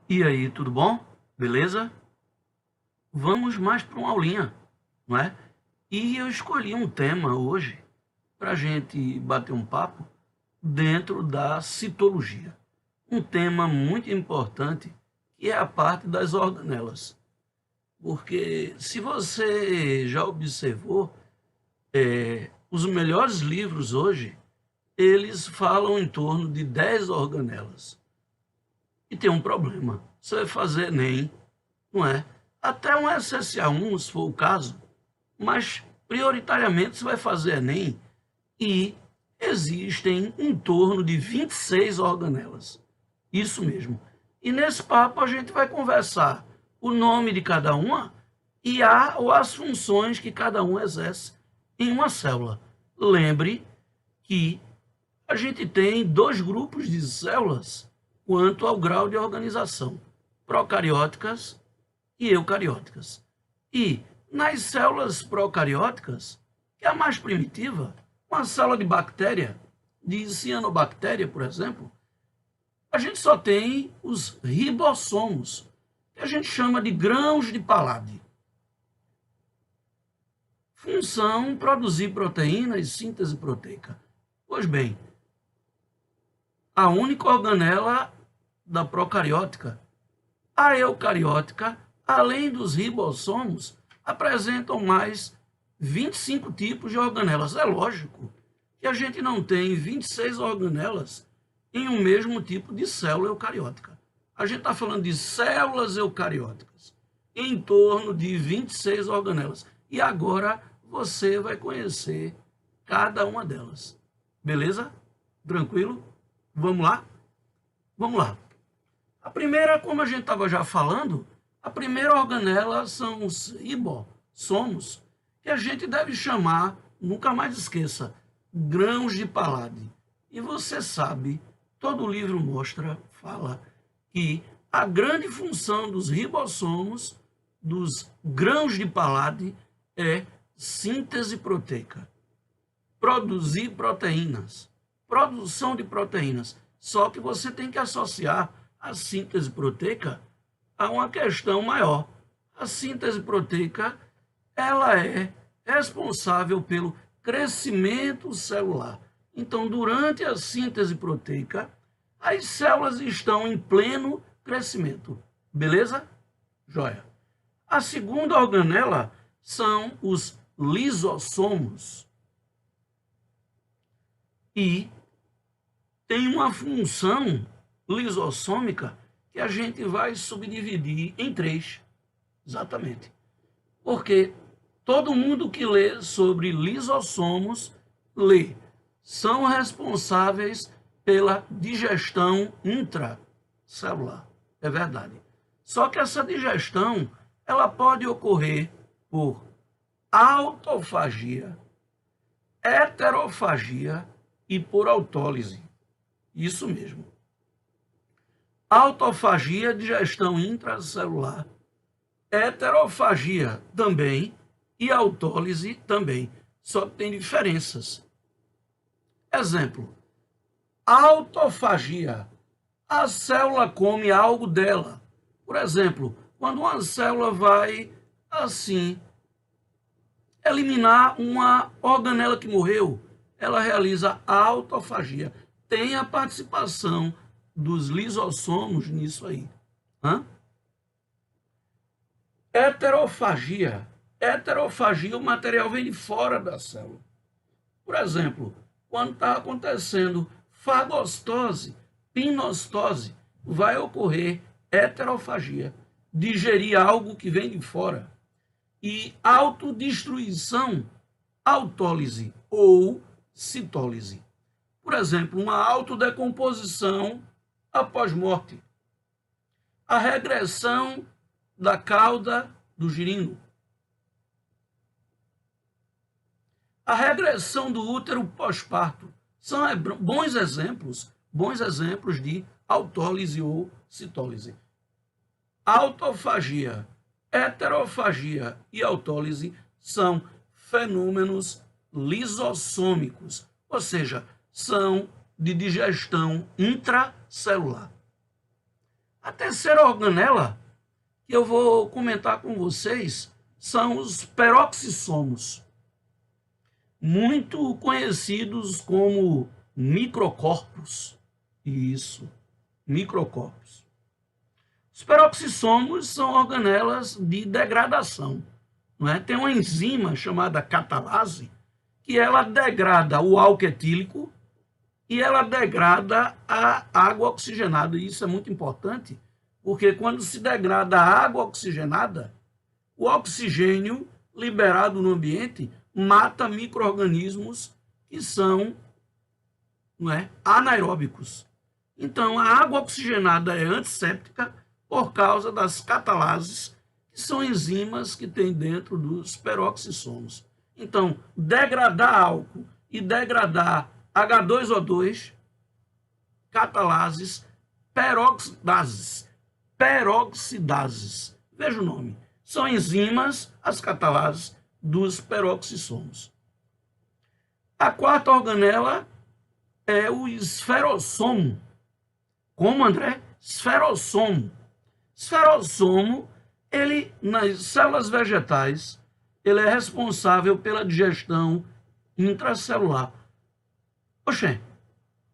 E aí, tudo bom? Beleza? Vamos mais para uma aulinha, não é? E eu escolhi um tema hoje para a gente bater um papo dentro da citologia. Um tema muito importante que é a parte das organelas. Porque se você já observou, os melhores livros hoje, eles falam em torno de 10 organelas. E tem um problema. Você vai fazer Enem, não é? Até um SSA1, se for o caso, mas prioritariamente você vai fazer Enem e existem em torno de 26 organelas. Isso mesmo. E nesse papo a gente vai conversar o nome de cada uma e ou as funções que cada um exerce em uma célula. Lembre que a gente tem dois grupos de células quanto ao grau de organização: procarióticas e eucarióticas. E nas células procarióticas, que é a mais primitiva, uma célula de bactéria, de cianobactéria, por exemplo, a gente só tem os ribossomos, que a gente chama de grãos de Palade. Função: produzir proteínas e síntese proteica. Pois bem, a única organela da procariótica. A eucariótica, além dos ribossomos, apresentam mais 25 tipos de organelas. É lógico que a gente não tem 26 organelas em um mesmo tipo de célula eucariótica. A gente está falando de células eucarióticas, em torno de 26 organelas. E agora você vai conhecer cada uma delas. Beleza? Tranquilo? Vamos lá? Vamos lá. A primeira, como a gente estava já falando, a primeira organela são os ribossomos, que a gente deve chamar, nunca mais esqueça, grãos de Palade. E você sabe, todo livro mostra, fala, que a grande função dos ribossomos, dos grãos de Palade, é síntese proteica. Produzir proteínas. Produção de proteínas. Só que você tem que associar a síntese proteica a uma questão maior. A síntese proteica, ela é responsável pelo crescimento celular. Então, durante a síntese proteica, as células estão em pleno crescimento. Beleza? Joia. A segunda organela são os lisossomos. E tem uma função lisossômica que a gente vai subdividir em 3. Exatamente. Porque todo mundo que lê sobre lisossomos lê. São responsáveis pela digestão intracelular. É verdade. Só que essa digestão, ela pode ocorrer por autofagia, heterofagia e por autólise. Isso mesmo. Autofagia, digestão intracelular. Heterofagia também e autólise também. Só que tem diferenças. Exemplo: autofagia. A célula come algo dela. Por exemplo, quando uma célula vai, assim, eliminar uma organela que morreu, ela realiza a autofagia. Tem a participação dos lisossomos nisso aí. Heterofagia. Heterofagia, o material vem de fora da célula. Por exemplo, quando está acontecendo fagostose, pinostose, vai ocorrer heterofagia, digerir algo que vem de fora. E autodestruição, autólise ou citólise. Por exemplo, uma autodecomposição após morte. A regressão da cauda do girino. A regressão do útero pós-parto. São bons exemplos de autólise ou citólise. Autofagia, heterofagia e autólise são fenômenos lisossômicos, ou seja, são de digestão intracelular. A terceira organela que eu vou comentar com vocês são os peroxissomos, muito conhecidos como microcorpos. Isso, microcorpos. Os peroxissomos são organelas de degradação. Não é? Tem uma enzima chamada catalase que ela degrada o álcool etílico e ela degrada a água oxigenada. E isso é muito importante, porque quando se degrada a água oxigenada, o oxigênio liberado no ambiente mata micro-organismos que são, não é, anaeróbicos. Então, a água oxigenada é antisséptica por causa das catalases, que são enzimas que tem dentro dos peroxissomos. Então, degradar álcool e degradar H2O2, catalases, peroxidases. Veja o nome. São enzimas, as catalases, dos peroxissomos. A quarta organela é o esferossomo. Como, André? Esferossomo. Esferossomo, ele, nas células vegetais, ele é responsável pela digestão intracelular. Oxê,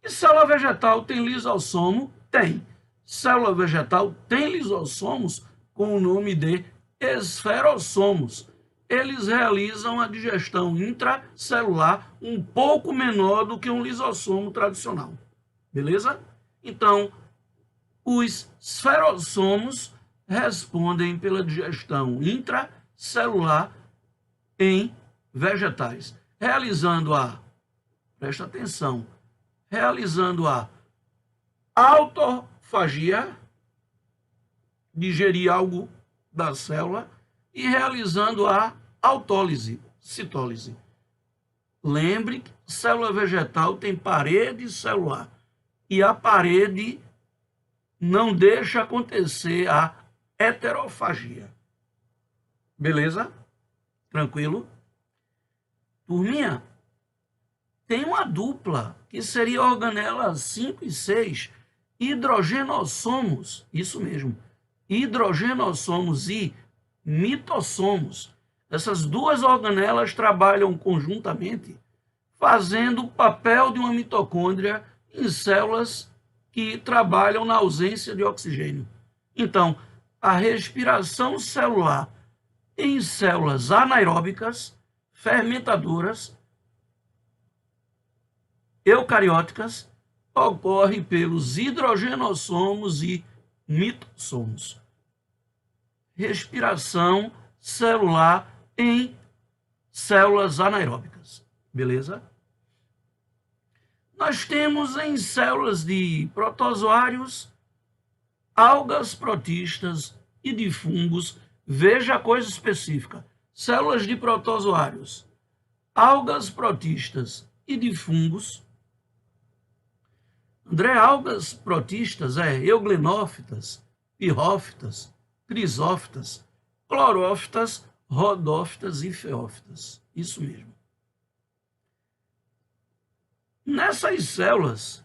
e célula vegetal tem lisossomo? Tem. Célula vegetal tem lisossomos com o nome de esferossomos. Eles realizam a digestão intracelular um pouco menor do que um lisossomo tradicional. Beleza? Então, os esferossomos respondem pela digestão intracelular em vegetais, presta atenção, realizando a autofagia, digerir algo da célula, e realizando a autólise, citólise. Lembre que célula vegetal tem parede celular, e a parede não deixa acontecer a heterofagia. Beleza? Tranquilo? Turminha, tem uma dupla, que seria a organela 5 e 6, hidrogenossomos, isso mesmo, hidrogenossomos e mitossomos. Essas duas organelas trabalham conjuntamente, fazendo o papel de uma mitocôndria em células que trabalham na ausência de oxigênio. Então, a respiração celular em células anaeróbicas, fermentadoras, eucarióticas, ocorre pelos hidrogenossomos e mitossomos. Respiração celular em células anaeróbicas. Beleza? Nós temos em células de protozoários, algas protistas e de fungos. Veja a coisa específica. Células de protozoários, algas protistas e de fungos. André, algas protistas euglenófitas, pirrófitas, crisófitas, clorófitas, rodófitas e feófitas. Isso mesmo. Nessas células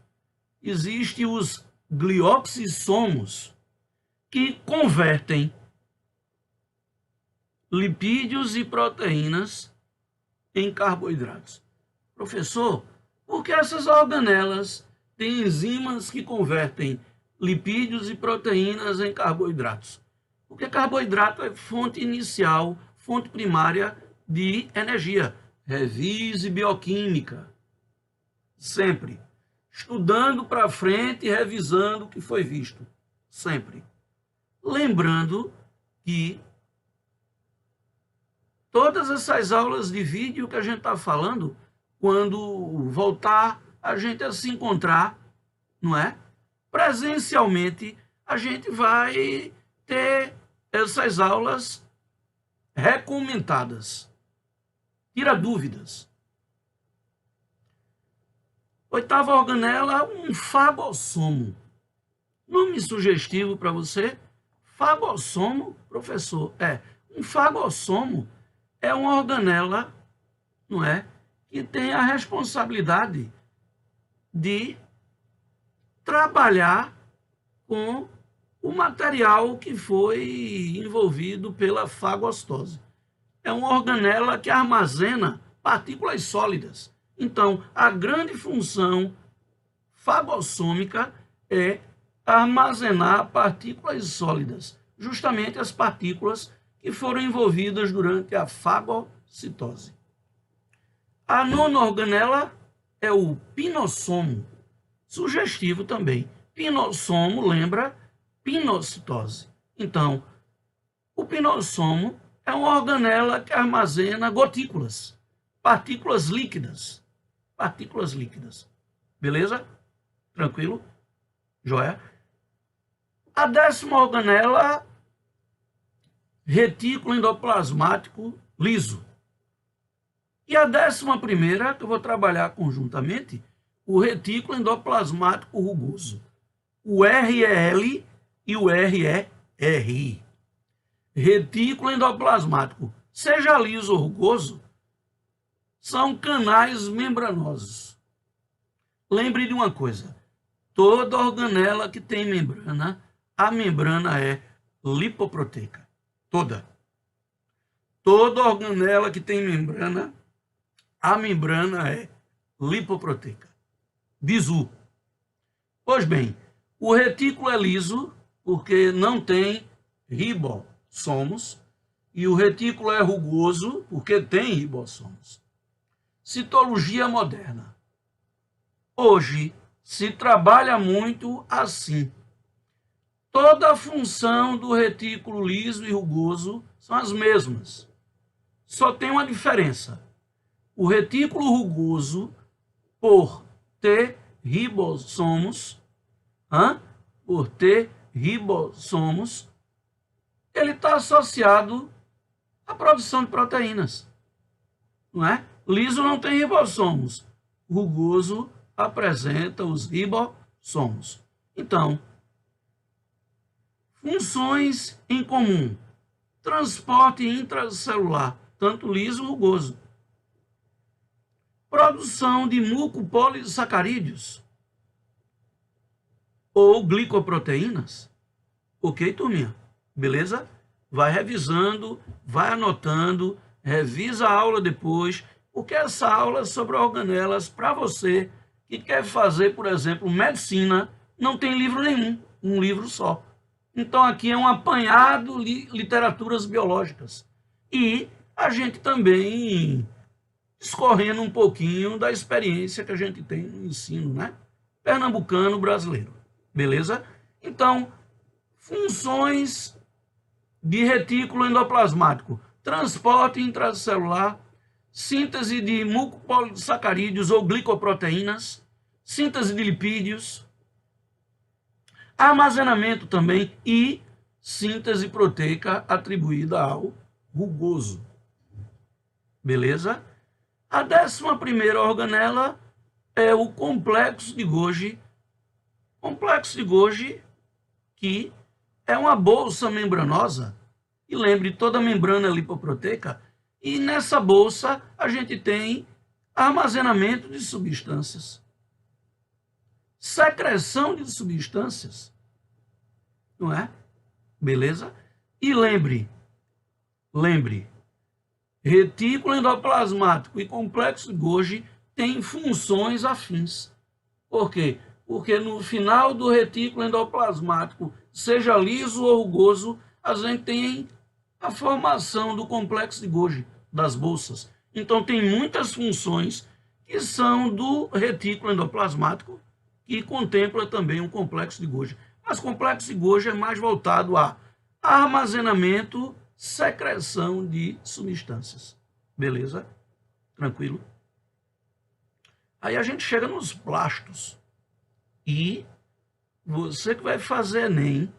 existem os glioxissomos, que convertem lipídios e proteínas em carboidratos. Professor, por que essas organelas têm enzimas que convertem lipídios e proteínas em carboidratos? Porque carboidrato é fonte inicial, fonte primária de energia. Revise bioquímica. Sempre. Estudando para frente e revisando o que foi visto. Sempre. Lembrando que todas essas aulas de vídeo que a gente está falando, quando voltar a gente a se encontrar, não é? Presencialmente, a gente vai ter essas aulas recomentadas. Tira dúvidas. Oitava organela, um fagossomo. Nome sugestivo para você? Fagossomo, professor. Um fagossomo é uma organela, não é, que tem a responsabilidade de trabalhar com o material que foi envolvido pela fagostose. É uma organela que armazena partículas sólidas. Então, a grande função fagossômica é armazenar partículas sólidas, justamente as partículas que foram envolvidas durante a fagocitose. A nona organela é o pinossomo, sugestivo também. Pinossomo lembra pinocitose. Então, o pinossomo é uma organela que armazena gotículas, partículas líquidas. Partículas líquidas. Beleza? Tranquilo? Joia? A 10ª organela, retículo endoplasmático liso. E a 11ª, que eu vou trabalhar conjuntamente, o retículo endoplasmático rugoso. O REL e o RERI. Retículo endoplasmático, seja liso ou rugoso, são canais membranosos. Lembre de uma coisa, toda organela que tem membrana, a membrana é lipoproteica. Toda. Toda organela que tem membrana, a membrana é lipoproteica. Bizu. Pois bem, o retículo é liso porque não tem ribossomos e o retículo é rugoso porque tem ribossomos. Citologia moderna. Hoje se trabalha muito assim. Toda a função do retículo liso e rugoso são as mesmas. Só tem uma diferença. O retículo rugoso, por ter ribossomos, ele está associado à produção de proteínas. Não é? Liso não tem ribossomos. Rugoso apresenta os ribossomos. Então, funções em comum. Transporte intracelular, tanto liso como rugoso. Produção de mucopolissacarídeos ou glicoproteínas. Ok, turminha? Beleza? Vai revisando, vai anotando, revisa a aula depois, porque essa aula é sobre organelas para você que quer fazer, por exemplo, medicina, não tem livro nenhum, um livro só. Então aqui é um apanhado de literaturas biológicas. E a gente também escorrendo um pouquinho da experiência que a gente tem no ensino, né? Pernambucano brasileiro. Beleza? Então, funções de retículo endoplasmático. Transporte intracelular, síntese de mucopolissacarídeos ou glicoproteínas, síntese de lipídios, armazenamento também e síntese proteica atribuída ao rugoso. Beleza? A 11ª organela é o complexo de Golgi. Complexo de Golgi, que é uma bolsa membranosa, e lembre, toda membrana é lipoproteica, e nessa bolsa a gente tem armazenamento de substâncias, secreção de substâncias, não é? Beleza? E lembre, retículo endoplasmático e complexo de Golgi têm funções afins. Por quê? Porque no final do retículo endoplasmático, seja liso ou rugoso, a gente tem a formação do complexo de Golgi, das bolsas. Então, tem muitas funções que são do retículo endoplasmático, que contempla também o complexo de Golgi. Mas o complexo de Golgi é mais voltado a armazenamento, secreção de substâncias. Beleza? Tranquilo? Aí a gente chega nos plastos. E você que vai fazer Enem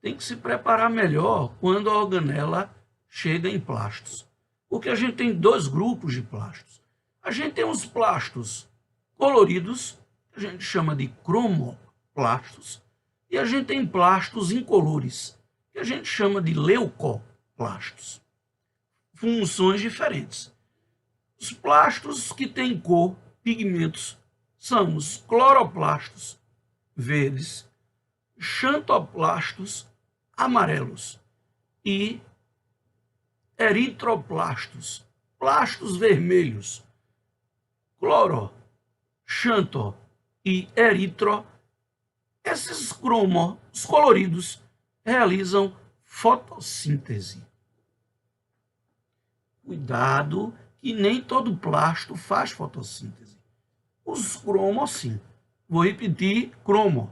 tem que se preparar melhor quando a organela chega em plastos. Porque a gente tem dois grupos de plastos. A gente tem os plastos coloridos, que a gente chama de cromoplastos, e a gente tem plastos incolores, que a gente chama de leucoplastos. Funções diferentes. Os plastos que têm cor, pigmentos, são os cloroplastos verdes, xantoplastos amarelos e eritroplastos, plastos vermelhos. Cloro, xanto e eritro, esses cromos coloridos realizam fotossíntese. Cuidado que nem todo plasto faz fotossíntese. Os cromos sim. Vou repetir: cromo,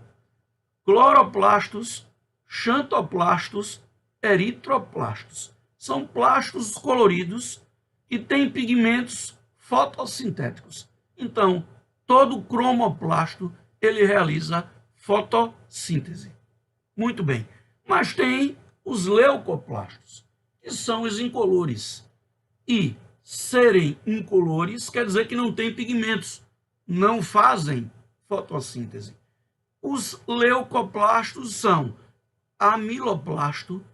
cloroplastos, xantoplastos, eritroplastos. São plastos coloridos que têm pigmentos fotossintéticos. Então, todo cromoplasto ele realiza fotossíntese. Muito bem. Mas tem os leucoplastos, que são os incolores. E serem incolores quer dizer que não têm pigmentos, não fazem fotossíntese. Os leucoplastos são amiloplasto,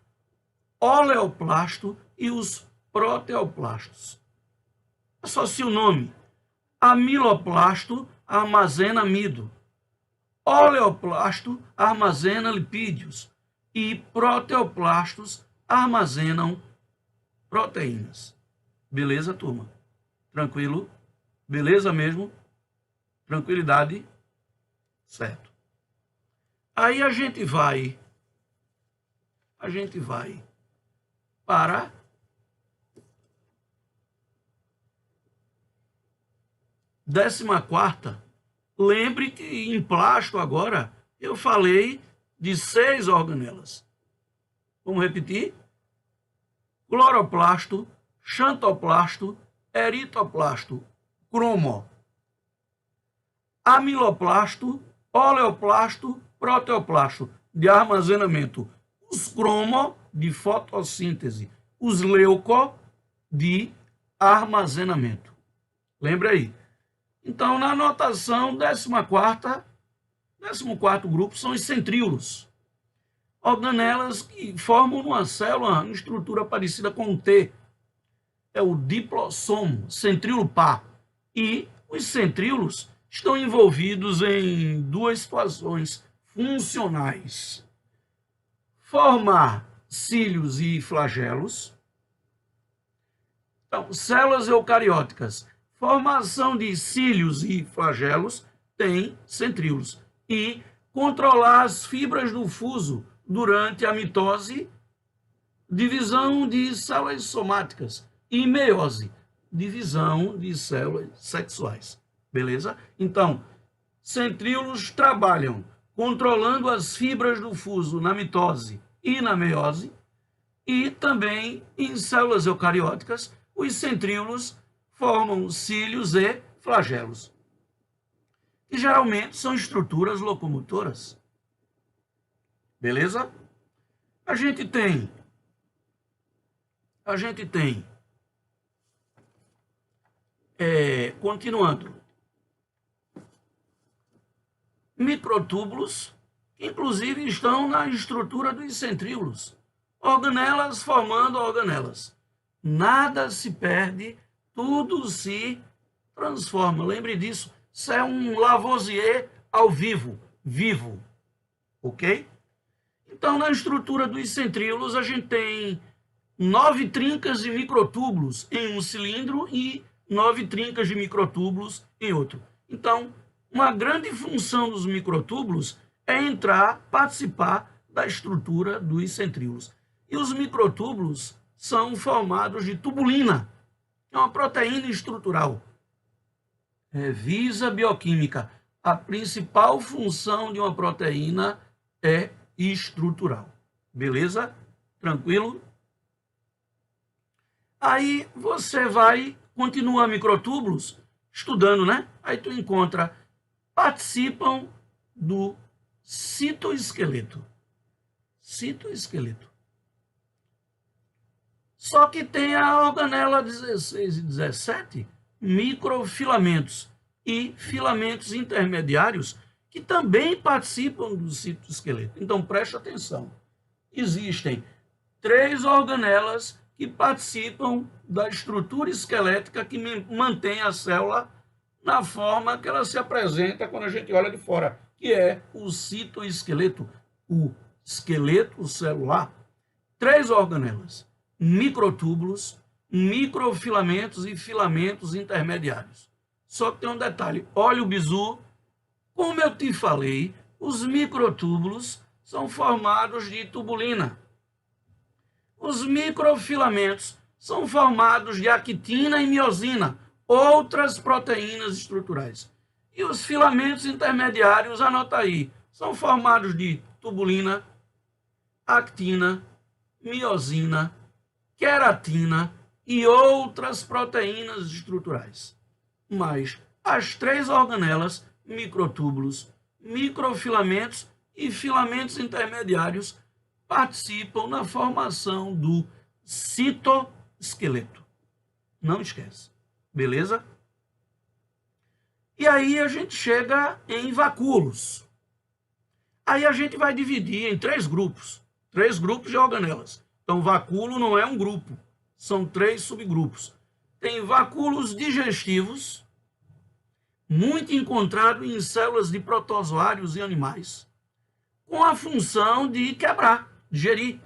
oleoplasto e os proteoplastos. Associe o nome. Amiloplasto armazena amido, oleoplasto armazena lipídios e proteoplastos armazenam proteínas. Beleza, turma? Tranquilo? Beleza mesmo? Tranquilidade? Certo. Aí a gente vai para décima quarta. Lembre que em plasto agora eu falei de 6 organelas. Vamos repetir? Cloroplasto, xantoplasto, eritoplasto, cromo, amiloplasto, oleoplasto, proteoplasto de armazenamento, os cromo de fotossíntese, os leuco de armazenamento. Lembra aí? Então, na anotação, 14º grupo são os centríolos. Organelas que formam numa célula uma estrutura parecida com um T. É o diplossomo, centríolo par. E os centríolos estão envolvidos em 2 situações funcionais: formar cílios e flagelos. Então, células eucarióticas, formação de cílios e flagelos, tem centríolos. E controlar as fibras do fuso durante a mitose, divisão de células somáticas, e meiose, divisão de células sexuais. Beleza? Então, centríolos trabalham controlando as fibras do fuso na mitose e na meiose, e também em células eucarióticas, os centríolos formam cílios e flagelos, que geralmente são estruturas locomotoras. Beleza? A gente tem continuando, microtúbulos, que inclusive estão na estrutura dos centríolos, organelas formando organelas. Nada se perde, tudo se transforma. Lembre disso, isso é um Lavoisier ao vivo, ok? Então, na estrutura dos centríolos, a gente tem 9 trincas de microtúbulos em um cilindro e 9 trincas de microtúbulos em outro. Então, uma grande função dos microtúbulos é participar da estrutura dos centríolos. E os microtúbulos são formados de tubulina, que é uma proteína estrutural. Revisa bioquímica. A principal função de uma proteína é estrutural. Beleza? Tranquilo? Aí você continua microtúbulos, estudando, né? Aí tu encontra, participam do citoesqueleto. Só que tem a organela 16 e 17, microfilamentos e filamentos intermediários, que também participam do citoesqueleto. Então, preste atenção. Existem 3 organelas que participam da estrutura esquelética que mantém a célula na forma que ela se apresenta quando a gente olha de fora, que é o citoesqueleto. o esqueleto celular, 3 organelas: microtúbulos, microfilamentos e filamentos intermediários. Só que tem um detalhe, olha o bizu, como eu te falei, os microtúbulos são formados de tubulina. Os microfilamentos são formados de actina e miosina, outras proteínas estruturais. E os filamentos intermediários, anota aí, são formados de tubulina, actina, miosina, queratina e outras proteínas estruturais. Mas as 3 organelas, microtúbulos, microfilamentos e filamentos intermediários, participam na formação do citoesqueleto. Não esquece, beleza? E aí a gente chega em vacúolos. Aí a gente vai dividir em 3 grupos de organelas. Então, vacúolo não é um grupo, são 3 subgrupos. Tem vacúolos digestivos, muito encontrado em células de protozoários e animais, com a função de quebrar, digerir.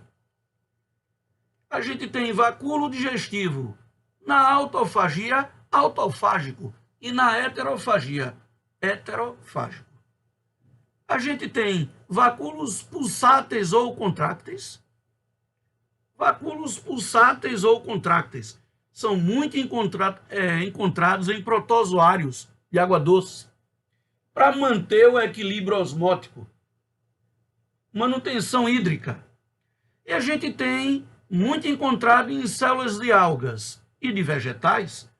A gente tem vacúolo digestivo na autofagia, autofágico, e na heterofagia, heterofágico. A gente tem vacúolos pulsáteis ou contrácteis. Vacúolos pulsáteis ou contrácteis são muito encontrados em protozoários de água doce, para manter o equilíbrio osmótico, manutenção hídrica. E a gente tem muito encontrado em células de algas e de vegetais,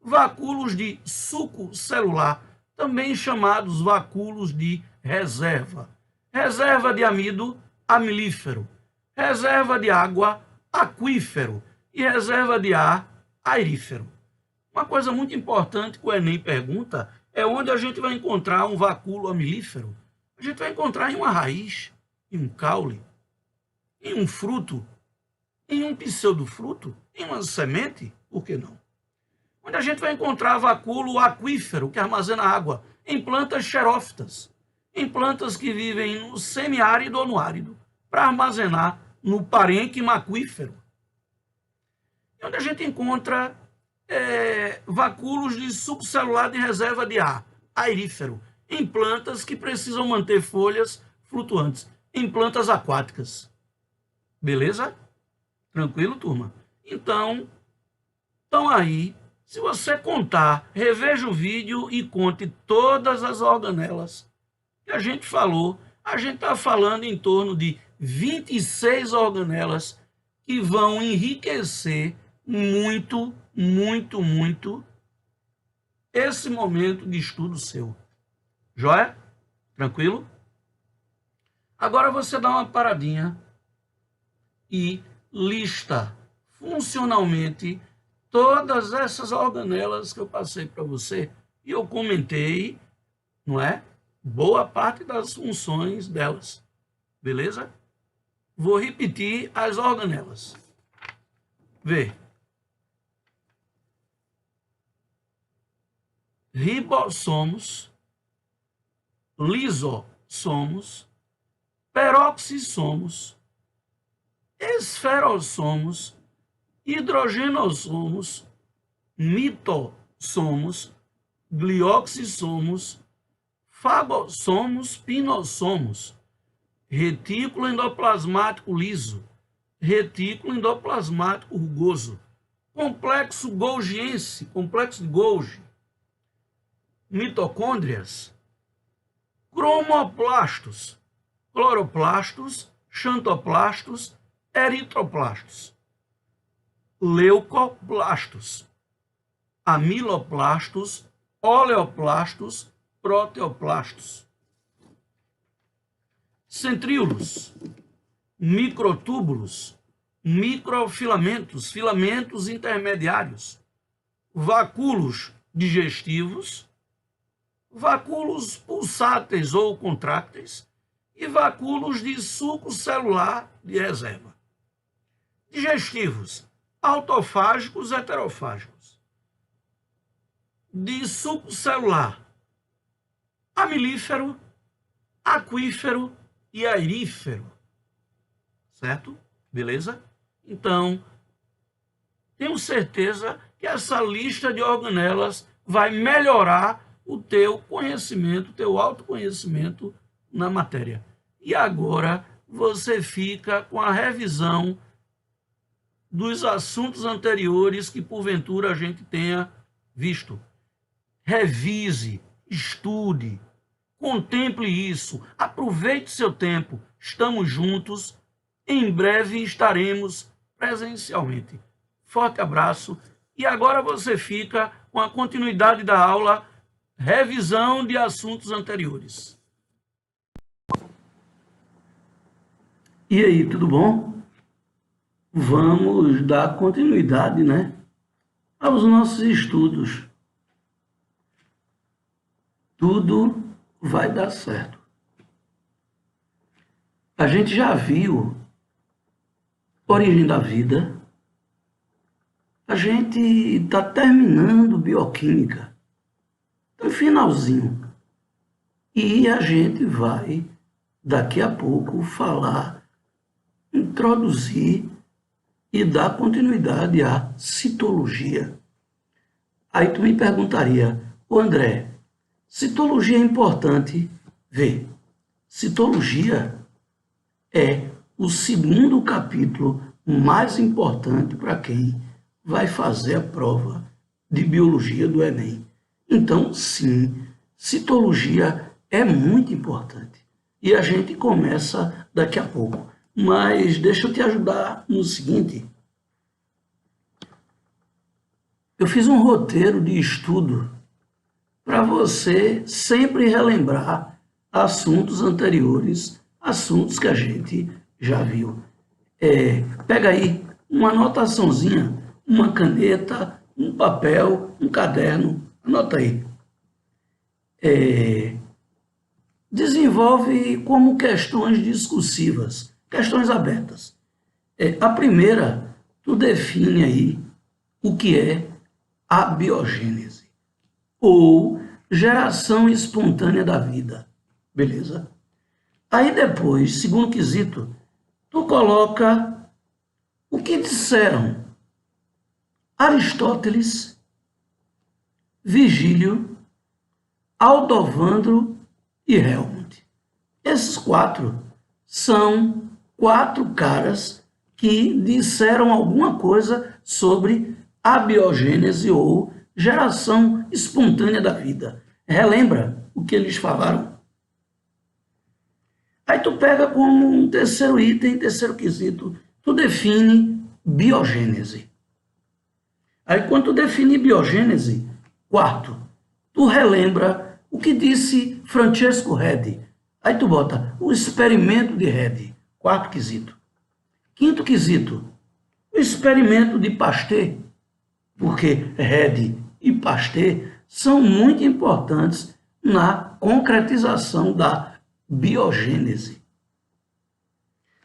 vacúolos de suco celular, também chamados vacúolos de reserva. Reserva de amido, amilífero. Reserva de água, aquífero. E reserva de ar, aerífero. Uma coisa muito importante que o Enem pergunta é onde a gente vai encontrar um vacúolo amilífero. A gente vai encontrar em uma raiz, em um caule, em um fruto, em um pseudofruto, em uma semente, por que não? Onde a gente vai encontrar vacúolo aquífero, que armazena água, em plantas xerófitas, em plantas que vivem no semiárido ou no árido, para armazenar no parênquima aquífero. E onde a gente encontra vacúolos de subcelular de reserva de ar, aerífero, em plantas que precisam manter folhas flutuantes, em plantas aquáticas. Beleza? Tranquilo, turma? Então aí, se você contar, reveja o vídeo e conte todas as organelas que a gente falou. A gente está falando em torno de 26 organelas que vão enriquecer muito esse momento de estudo seu. Joia? Tranquilo? Agora você dá uma paradinha e lista funcionalmente todas essas organelas que eu passei para você e eu comentei, não é? Boa parte das funções delas. Beleza? Vou repetir as organelas. Vê. Ribossomos, lisossomos, peroxissomos, esferossomos, hidrogenossomos, mitossomos, glioxissomos, fagossomos, pinossomos, retículo endoplasmático liso, retículo endoplasmático rugoso, complexo golgiense, complexo de Golgi, mitocôndrias, cromoplastos, cloroplastos, xantoplastos, eritroplastos, leucoplastos, amiloplastos, oleoplastos, proteoplastos, centríolos, microtúbulos, microfilamentos, filamentos intermediários, vacúolos digestivos, vacúolos pulsáteis ou contrácteis e vacúolos de suco celular de reserva. Digestivos, autofágicos, heterofágicos. De suco celular, amilífero, aquífero e aerífero, certo? Beleza? Então, tenho certeza que essa lista de organelas vai melhorar o teu conhecimento, teu autoconhecimento na matéria. E agora você fica com a revisão dos assuntos anteriores que porventura a gente tenha visto. Revise, estude, contemple isso, aproveite seu tempo. Estamos juntos, em breve estaremos presencialmente. Forte abraço e agora você fica com a continuidade da aula, revisão de assuntos anteriores. E aí, tudo bom? Vamos dar continuidade, né, aos nossos estudos. Tudo vai dar certo. A gente já viu origem da vida. A gente está terminando bioquímica, no finalzinho. E a gente vai, daqui a pouco, falar, introduzir e dar continuidade à citologia. Aí tu me perguntaria, ô André, citologia é importante? Vê, citologia é o segundo capítulo mais importante para quem vai fazer a prova de biologia do Enem. Então, sim, citologia é muito importante. E a gente começa daqui a pouco. Mas deixa eu te ajudar no seguinte. Eu fiz um roteiro de estudo para você sempre relembrar assuntos anteriores, assuntos que a gente já viu. Pega aí uma anotaçãozinha, uma caneta, um papel, um caderno, anota aí. Desenvolve como questões discursivas, questões abertas. A primeira, tu define aí o que é a biogênese, ou geração espontânea da vida, beleza? Aí depois, segundo quesito, tu coloca o que disseram Aristóteles, Vigílio, Aldovandro e Helmut. Esses quatro são quatro caras que disseram alguma coisa sobre a biogênese ou geração espontânea da vida. Relembra o que eles falaram? Aí tu pega como um terceiro item, terceiro quesito, tu define biogênese. Aí quando tu define biogênese, quarto, tu relembra o que disse Francesco Redi. Aí tu bota o experimento de Redi, quarto quesito. Quinto quesito, o experimento de Pasteur, porque Redi e Pasteur são muito importantes na concretização da biogênese.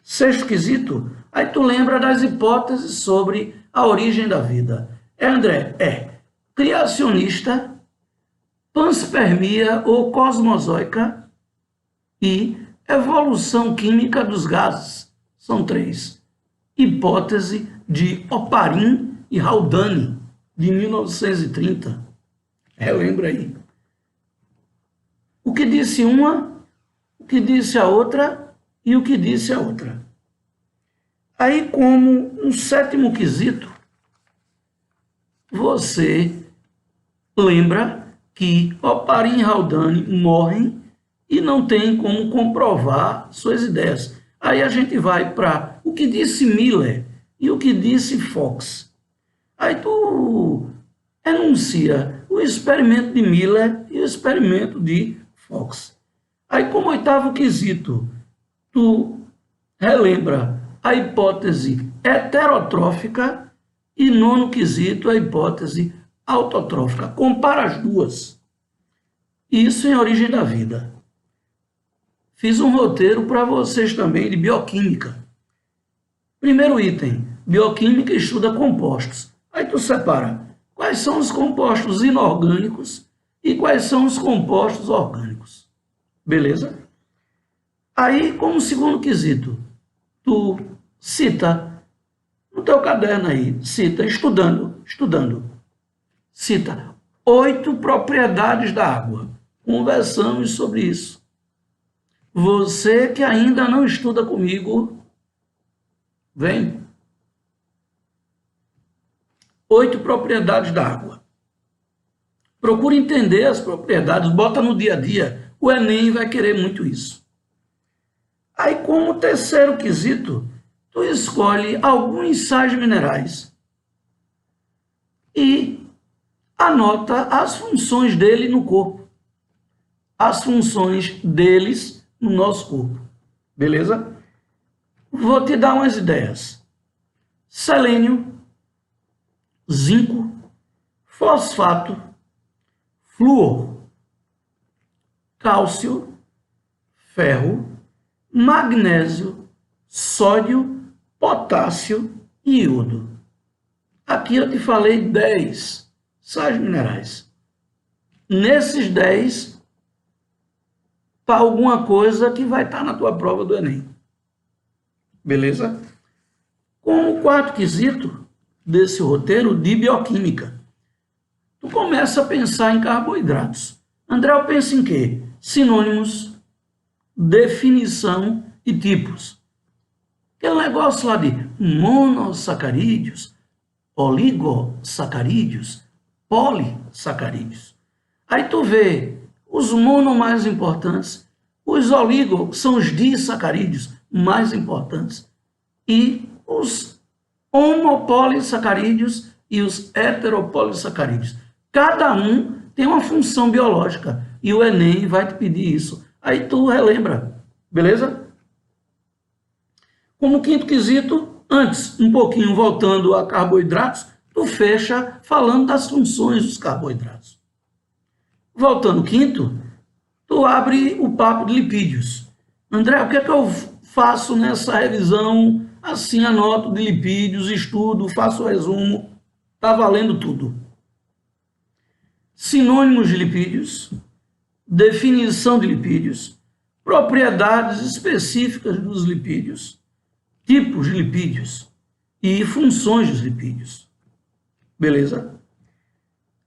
Sexto quesito, aí tu lembra das hipóteses sobre a origem da vida. André, criacionista, panspermia ou cosmozoica e evolução química dos gases. São três. Hipótese de Oparin e Haldane, de 1930. Relembra aí. O que disse uma, o que disse a outra e o que disse a outra. Aí, como um sétimo quesito, você lembra que Oparin e Haldane morrem e não tem como comprovar suas ideias. Aí a gente vai para o que disse Miller e o que disse Fox. Aí tu enuncia o experimento de Miller e o experimento de Fox. Aí, como oitavo quesito, tu relembra a hipótese heterotrófica e nono quesito, a hipótese autotrófica. Compara as duas. Isso em origem da vida. Fiz um roteiro para vocês também de bioquímica. Primeiro item, bioquímica estuda compostos. Aí tu separa quais são os compostos inorgânicos e quais são os compostos orgânicos. Beleza? Aí, como segundo quesito, tu cita no teu caderno aí, cita, estudando, cita 8 propriedades da água. Conversamos sobre isso. Você que ainda não estuda comigo, vem. 8 propriedades da água. Procure entender as propriedades, bota no dia a dia. O Enem vai querer muito isso. Aí, como terceiro quesito, tu escolhe alguns sais minerais e anota as funções dele no corpo. As funções deles no nosso corpo. Beleza? Vou te dar umas ideias. Selênio, zinco, fosfato, flúor, cálcio, ferro, magnésio, sódio, potássio e iodo. Aqui eu te falei 10 sais minerais. Nesses 10, está alguma coisa que vai estar na tua prova do Enem. Beleza? Como quarto quesito desse roteiro de bioquímica, tu começa a pensar em carboidratos. André, eu penso em quê? Sinônimos, definição e tipos. Aquele negócio lá de monossacarídeos, oligosacarídeos, polissacarídeos. Aí tu vê os mono mais importantes, os oligo são os disacarídeos mais importantes e os homopolissacarídeos e os heteropolissacarídeos. Cada um tem uma função biológica e o Enem vai te pedir isso. Aí tu relembra, beleza? Como quinto quesito, antes, um pouquinho voltando a carboidratos, tu fecha falando das funções dos carboidratos. Voltando quinto, tu abre o papo de lipídios. André, o que é que eu faço nessa revisão? Assim, anoto de lipídios, estudo, faço o resumo, tá valendo tudo. Sinônimos de lipídios, definição de lipídios, propriedades específicas dos lipídios, tipos de lipídios e funções dos lipídios. Beleza?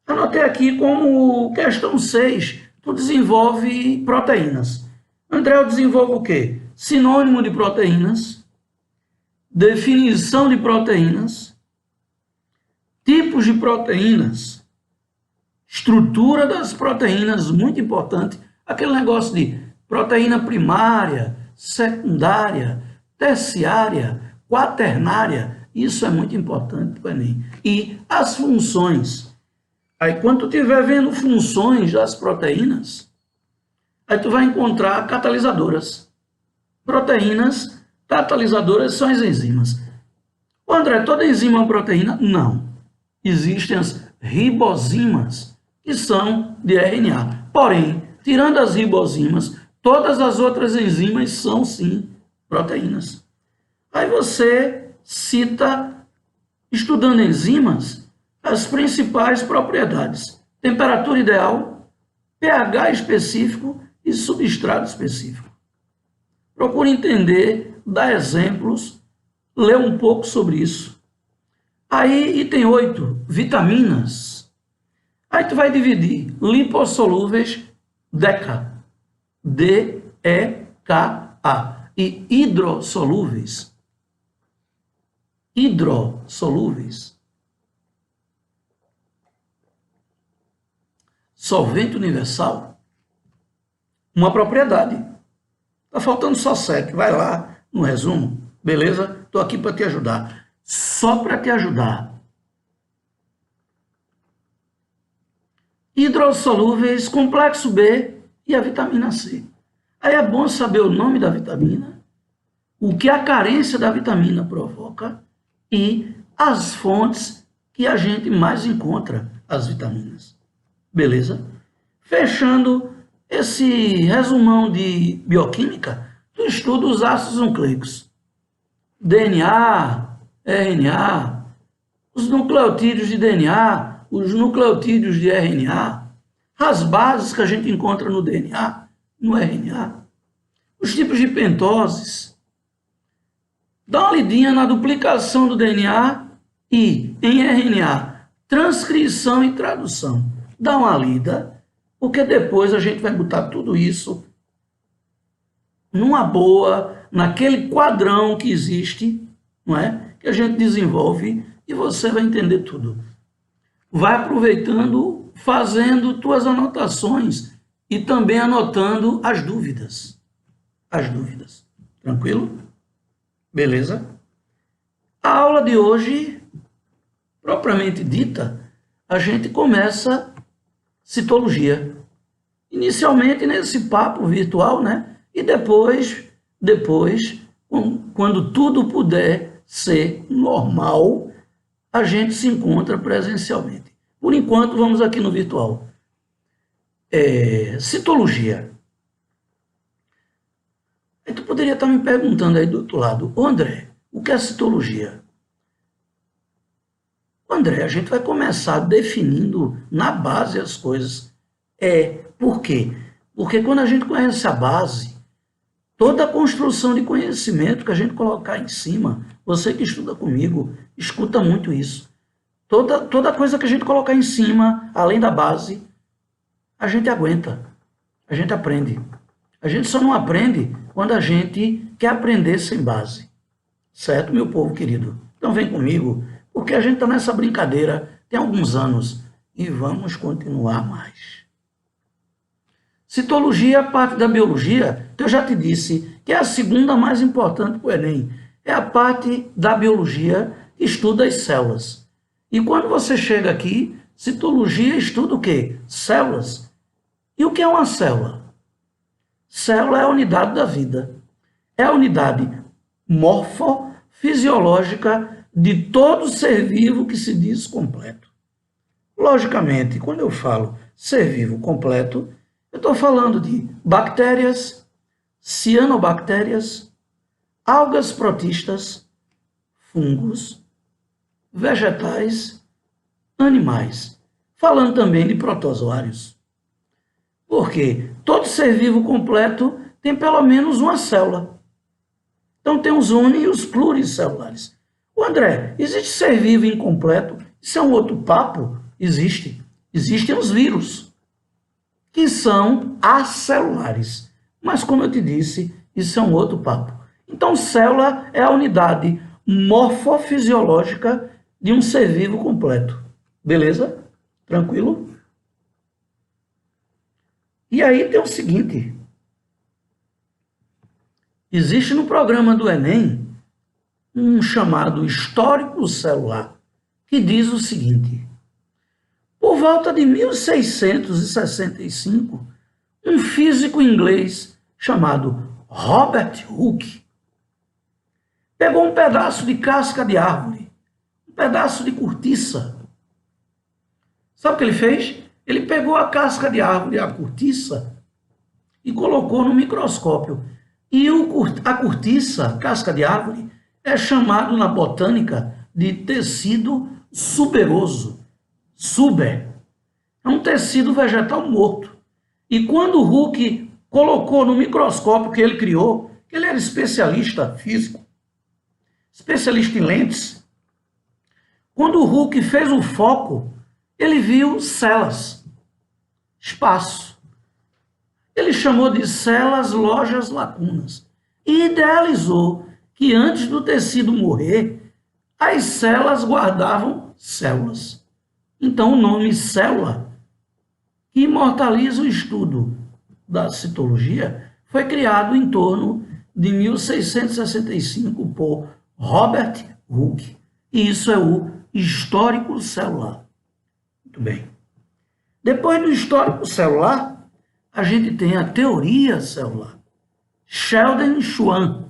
Anotei aqui como questão 6, tu desenvolve proteínas. André, eu desenvolvo o quê? Sinônimo de proteínas, definição de proteínas, tipos de proteínas, estrutura das proteínas, muito importante, aquele negócio de proteína primária, secundária, terciária, quaternária, isso é muito importante para o Enem. E as funções. Aí, quando tu estiver vendo funções das proteínas, aí tu vai encontrar catalisadoras. Proteínas catalisadoras são as enzimas. O André, toda enzima é uma proteína? Não. Existem as ribozimas, que são de RNA. Porém, tirando as ribozimas, todas as outras enzimas são, sim, proteínas. Aí você cita, estudando enzimas, as principais propriedades: temperatura ideal, pH específico e substrato específico. Procure entender, dar exemplos, ler um pouco sobre isso. Aí, item 8, vitaminas. Aí tu vai dividir lipossolúveis, DECA, D-E-K-A, e hidrossolúveis, solvente universal, uma propriedade. Tá faltando só 7, vai lá no resumo, beleza? Tô aqui para te ajudar, só para te ajudar. Hidrossolúveis, complexo B e a vitamina C. Aí é bom saber o nome da vitamina, o que a carência da vitamina provoca e as fontes que a gente mais encontra as vitaminas. Beleza? Fechando esse resumão de bioquímica, tu estuda os ácidos nucleicos. DNA, RNA, os nucleotídeos de DNA, os nucleotídeos de RNA, as bases que a gente encontra no DNA, no RNA, os tipos de pentoses. Dá uma lidinha na duplicação do DNA e em RNA, transcrição e tradução. Dá uma lida, porque depois a gente vai botar tudo isso numa boa, naquele quadrão que existe, não é? Que a gente desenvolve e você vai entender tudo. Vai aproveitando, fazendo tuas anotações e também anotando as dúvidas. As dúvidas. Tranquilo? Beleza? A aula de hoje, propriamente dita, a gente começa citologia. Inicialmente nesse papo virtual, né? E depois, quando tudo puder ser normal, a gente se encontra presencialmente. Por enquanto, vamos aqui no virtual. Citologia. Aí tu poderia estar me perguntando aí do outro lado, André, o que é citologia? André, a gente vai começar definindo na base as coisas. Por quê? Porque quando a gente conhece a base, toda a construção de conhecimento que a gente colocar em cima, você que estuda comigo, escuta muito isso. Toda coisa que a gente colocar em cima, além da base, a gente aguenta, a gente aprende. A gente só não aprende quando a gente quer aprender sem base. Certo, meu povo querido? Então vem comigo, porque a gente está nessa brincadeira tem alguns anos e vamos continuar mais. Citologia é parte da biologia, que eu já te disse, que é a segunda mais importante para o Enem. É a parte da biologia que estuda as células. E quando você chega aqui, citologia estuda o quê? Células. E o que é uma célula? Célula é a unidade da vida. É a unidade morfofisiológica de todo ser vivo que se diz completo. Logicamente, quando eu falo ser vivo completo, eu estou falando de bactérias, cianobactérias, algas protistas, fungos, vegetais, animais. Falando também de protozoários. Porque todo ser vivo completo tem pelo menos uma célula. Então tem os uni e os pluricelulares. O André, existe ser vivo incompleto? Isso é um outro papo? Existe. Existem os vírus, que são acelulares. Mas, como eu te disse, isso é um outro papo. Então, célula é a unidade morfofisiológica de um ser vivo completo. Beleza? Tranquilo? E aí tem o seguinte. Existe no programa do Enem um chamado histórico celular, que diz o seguinte. Por volta de 1665, um físico inglês chamado Robert Hooke pegou um pedaço de casca de árvore, um pedaço de cortiça. Sabe o que ele fez? Ele pegou a casca de árvore, a cortiça, e colocou no microscópio. E a cortiça, casca de árvore, é chamado na botânica de tecido suberoso. Suber. É um tecido vegetal morto. E quando o Hooke colocou no microscópio que ele criou, que ele era especialista físico, especialista em lentes, quando o Hooke fez o foco, ele viu células, espaço. Ele chamou de células lojas lacunas e idealizou que antes do tecido morrer, as células guardavam células. Então o nome célula, que imortaliza o estudo da citologia, foi criado em torno de 1665 por Robert Hooke. E isso é o histórico celular. Muito bem. Depois do histórico celular, a gente tem a teoria celular. Sheldon Schwann.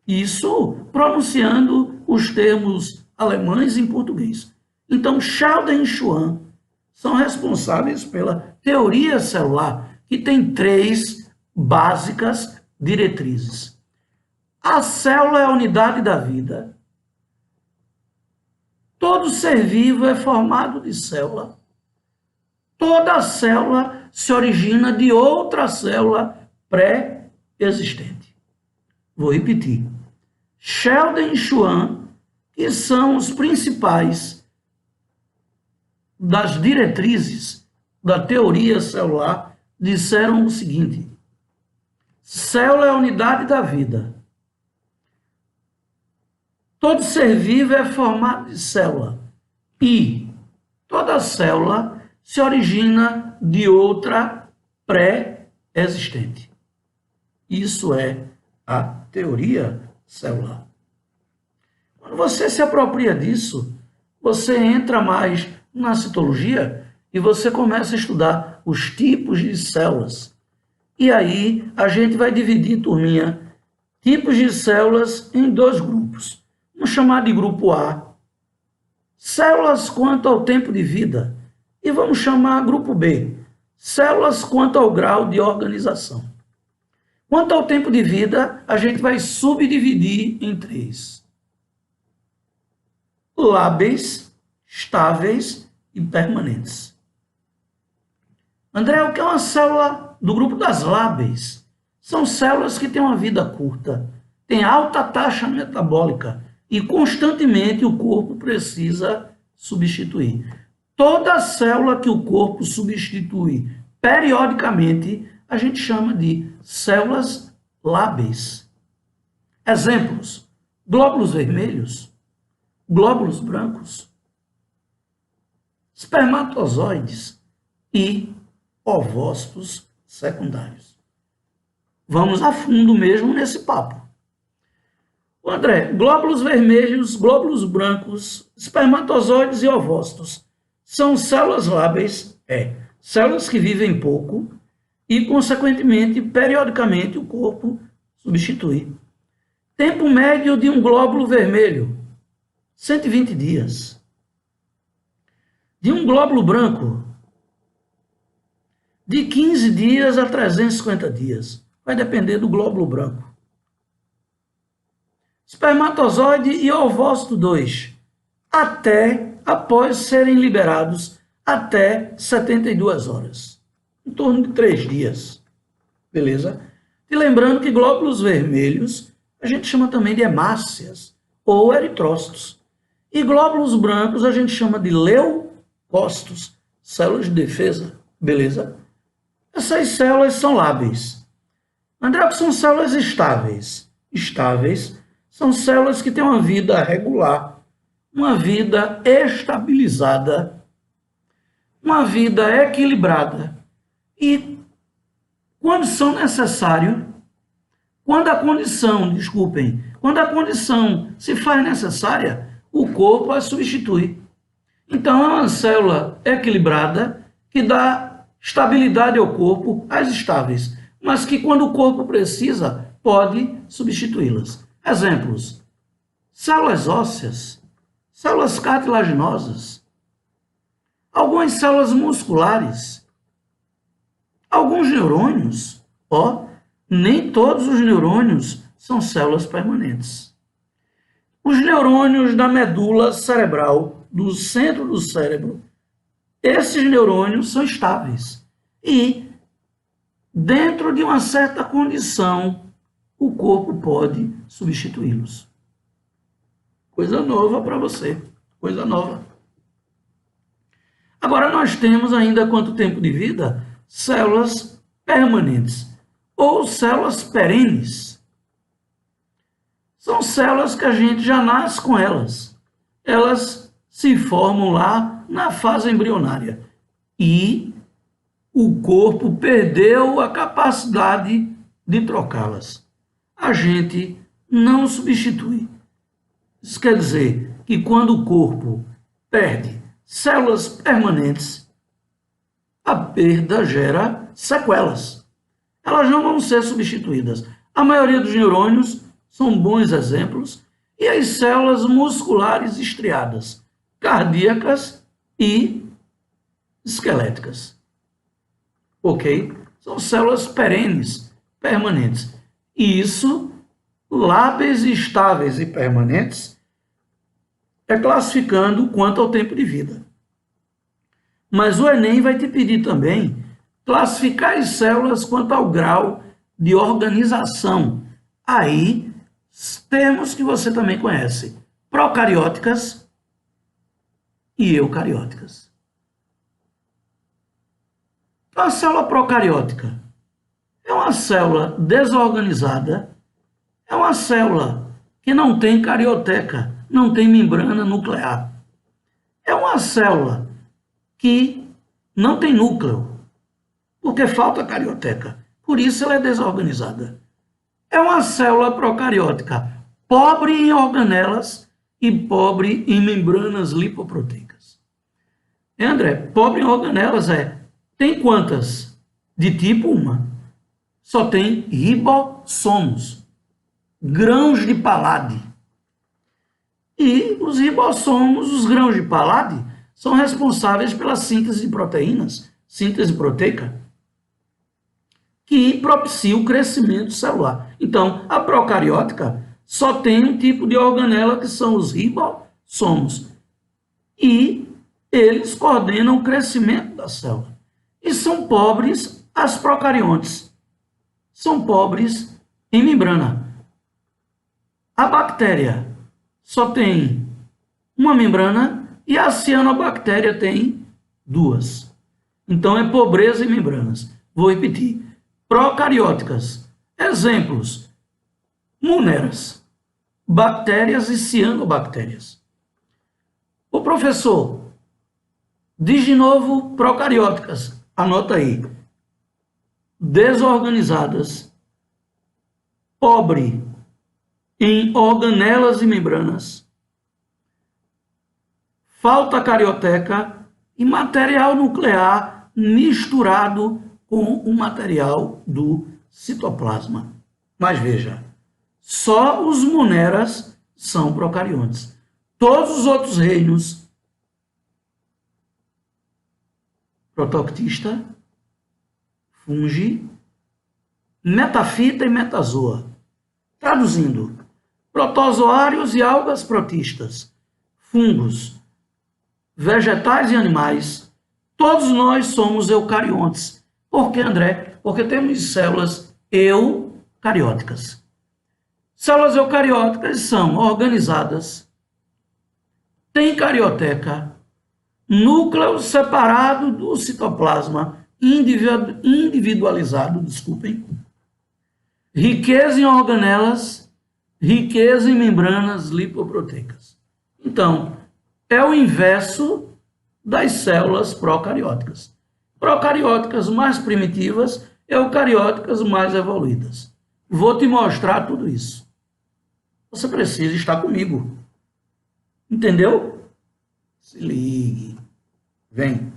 Isso pronunciando os termos alemães em português. Então, Sheldon e Schwann são responsáveis pela teoria celular, que tem 3 básicas diretrizes. A célula é a unidade da vida. Todo ser vivo é formado de célula. Toda célula se origina de outra célula pré pré-existente. Vou repetir. Sheldon e Schwann, que são os principais das diretrizes da teoria celular, disseram o seguinte: célula é a unidade da vida. Todo ser vivo é formado de célula e toda célula se origina de outra pré-existente. Isso é a teoria celular. Quando você se apropria disso, você entra mais na citologia e você começa a estudar os tipos de células. E aí a gente vai dividir, turminha, tipos de células em dois grupos. Vamos chamar de grupo A, células quanto ao tempo de vida. E vamos chamar grupo B, células quanto ao grau de organização. Quanto ao tempo de vida, a gente vai subdividir em três: lábeis, estáveis e permanentes. André, o que é uma célula do grupo das lábeis? São células que têm uma vida curta, têm alta taxa metabólica e constantemente o corpo precisa substituir. Toda célula que o corpo substitui periodicamente, a gente chama de células lábeis. Exemplos: glóbulos vermelhos, glóbulos brancos, espermatozoides e ovócitos secundários. Vamos a fundo mesmo nesse papo. André, glóbulos vermelhos, glóbulos brancos, espermatozoides e ovócitos são células lábeis? Células que vivem pouco e, consequentemente, periodicamente o corpo substitui. Tempo médio de um glóbulo vermelho, 120 dias. De um glóbulo branco, de 15 dias a 350 dias. Vai depender do glóbulo branco. Espermatozoide e ovócito 2, até após serem liberados, até 72 horas. Em torno de 3 dias. Beleza? E lembrando que glóbulos vermelhos a gente chama também de hemácias ou eritrócitos. E glóbulos brancos a gente chama de leucócitos, células de defesa. Beleza? Essas células são lábeis. André, o que são células estáveis? Estáveis são células que têm uma vida regular, uma vida estabilizada, uma vida equilibrada. E quando são necessários, quando a condição se faz necessária, o corpo a substitui. Então é uma célula equilibrada que dá estabilidade ao corpo, às estáveis, mas que quando o corpo precisa, pode substituí-las. Exemplos: células ósseas, células cartilaginosas, algumas células musculares, alguns neurônios. Nem todos os neurônios são células permanentes. Os neurônios da medula cerebral, do centro do cérebro, esses neurônios são estáveis. E, dentro de uma certa condição, o corpo pode substituí-los. Coisa nova para você. Coisa nova. Agora, nós temos ainda quanto tempo de vida? Células permanentes ou células perenes. São células que a gente já nasce com elas. Elas se formam lá na fase embrionária. E o corpo perdeu a capacidade de trocá-las. A gente não substitui. Isso quer dizer que quando o corpo perde células permanentes, a perda gera sequelas. Elas não vão ser substituídas. A maioria dos neurônios são bons exemplos, e as células musculares estriadas, cardíacas e esqueléticas. Ok? São células perenes, permanentes. E isso, lábeis estáveis e permanentes, é classificando quanto ao tempo de vida. Mas o Enem vai te pedir também classificar as células quanto ao grau de organização. Aí, termos que você também conhece: procarióticas e eucarióticas. A célula procariótica é uma célula desorganizada, é uma célula que não tem carioteca, não tem membrana nuclear. É uma célula que não tem núcleo, porque falta carioteca. Por isso ela é desorganizada. É uma célula procariótica pobre em organelas e pobre em membranas lipoproteicas. André, pobre em organelas tem quantas? De tipo 1. Só tem ribossomos, grãos de Palade. E os ribossomos, os grãos de Palade, são responsáveis pela síntese de proteínas, síntese proteica, que propicia o crescimento celular. Então, a procariótica só tem um tipo de organela, que são os ribossomos. E eles coordenam o crescimento da célula. E são pobres as procariontes. São pobres em membrana. A bactéria só tem uma membrana e a cianobactéria tem 2. Então, é pobreza em membranas. Vou repetir. Procarióticas. Exemplos: moneras, bactérias e cianobactérias. O professor, diz de novo procarióticas. Anota aí: desorganizadas, pobre em organelas e membranas, falta carioteca e material nuclear misturado com o material do citoplasma. Mas veja, só os moneras são procariontes. Todos os outros reinos, protoctista, fungi, metafita e metazoa. Traduzindo: protozoários e algas protistas, fungos, vegetais e animais, todos nós somos eucariontes. Por que, André? Porque temos células eucarióticas. Células eucarióticas são organizadas, têm carioteca, núcleo separado do citoplasma, individualizado, riqueza em organelas, riqueza em membranas lipoproteicas. Então, é o inverso das células procarióticas. Procarióticas mais primitivas, eucarióticas mais evoluídas. Vou te mostrar tudo isso. Você precisa estar comigo. Entendeu? Se ligue. Vem.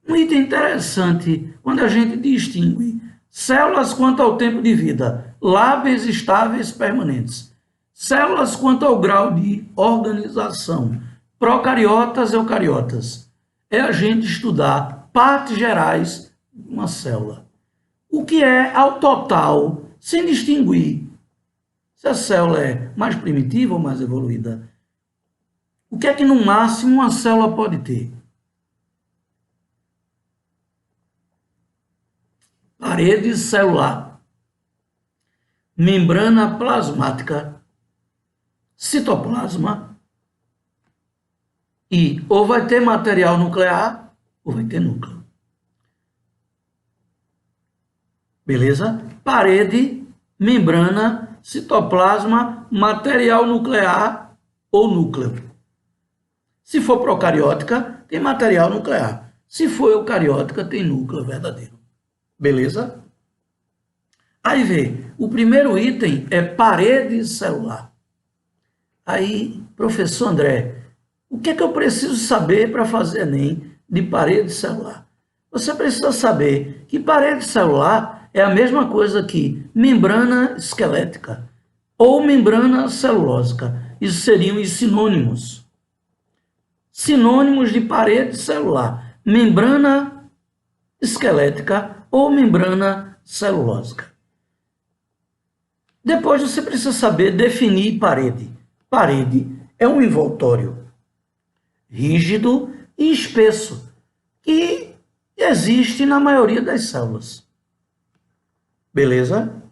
Um item interessante quando a gente distingue células quanto ao tempo de vida, lábeis estáveis permanentes. Células quanto ao grau de organização, procariotas e eucariotas. É a gente estudar partes gerais de uma célula. O que é ao total, sem distinguir se a célula é mais primitiva ou mais evoluída. O que é que no máximo uma célula pode ter? Parede celular, membrana plasmática, citoplasma e ou vai ter material nuclear ou vai ter núcleo. Beleza? Parede, membrana, citoplasma, material nuclear ou núcleo. Se for procariótica, tem material nuclear. Se for eucariótica, tem núcleo verdadeiro. Beleza? Aí vê, o primeiro item é parede celular. Aí, professor André, o que é que eu preciso saber para fazer Enem de parede celular? Você precisa saber que parede celular é a mesma coisa que membrana esquelética ou membrana celulósica. Isso seriam os sinônimos. Sinônimos de parede celular: membrana esquelética ou membrana celulósica. Depois você precisa saber definir parede. Parede é um envoltório rígido e espesso que existe na maioria das células. Beleza?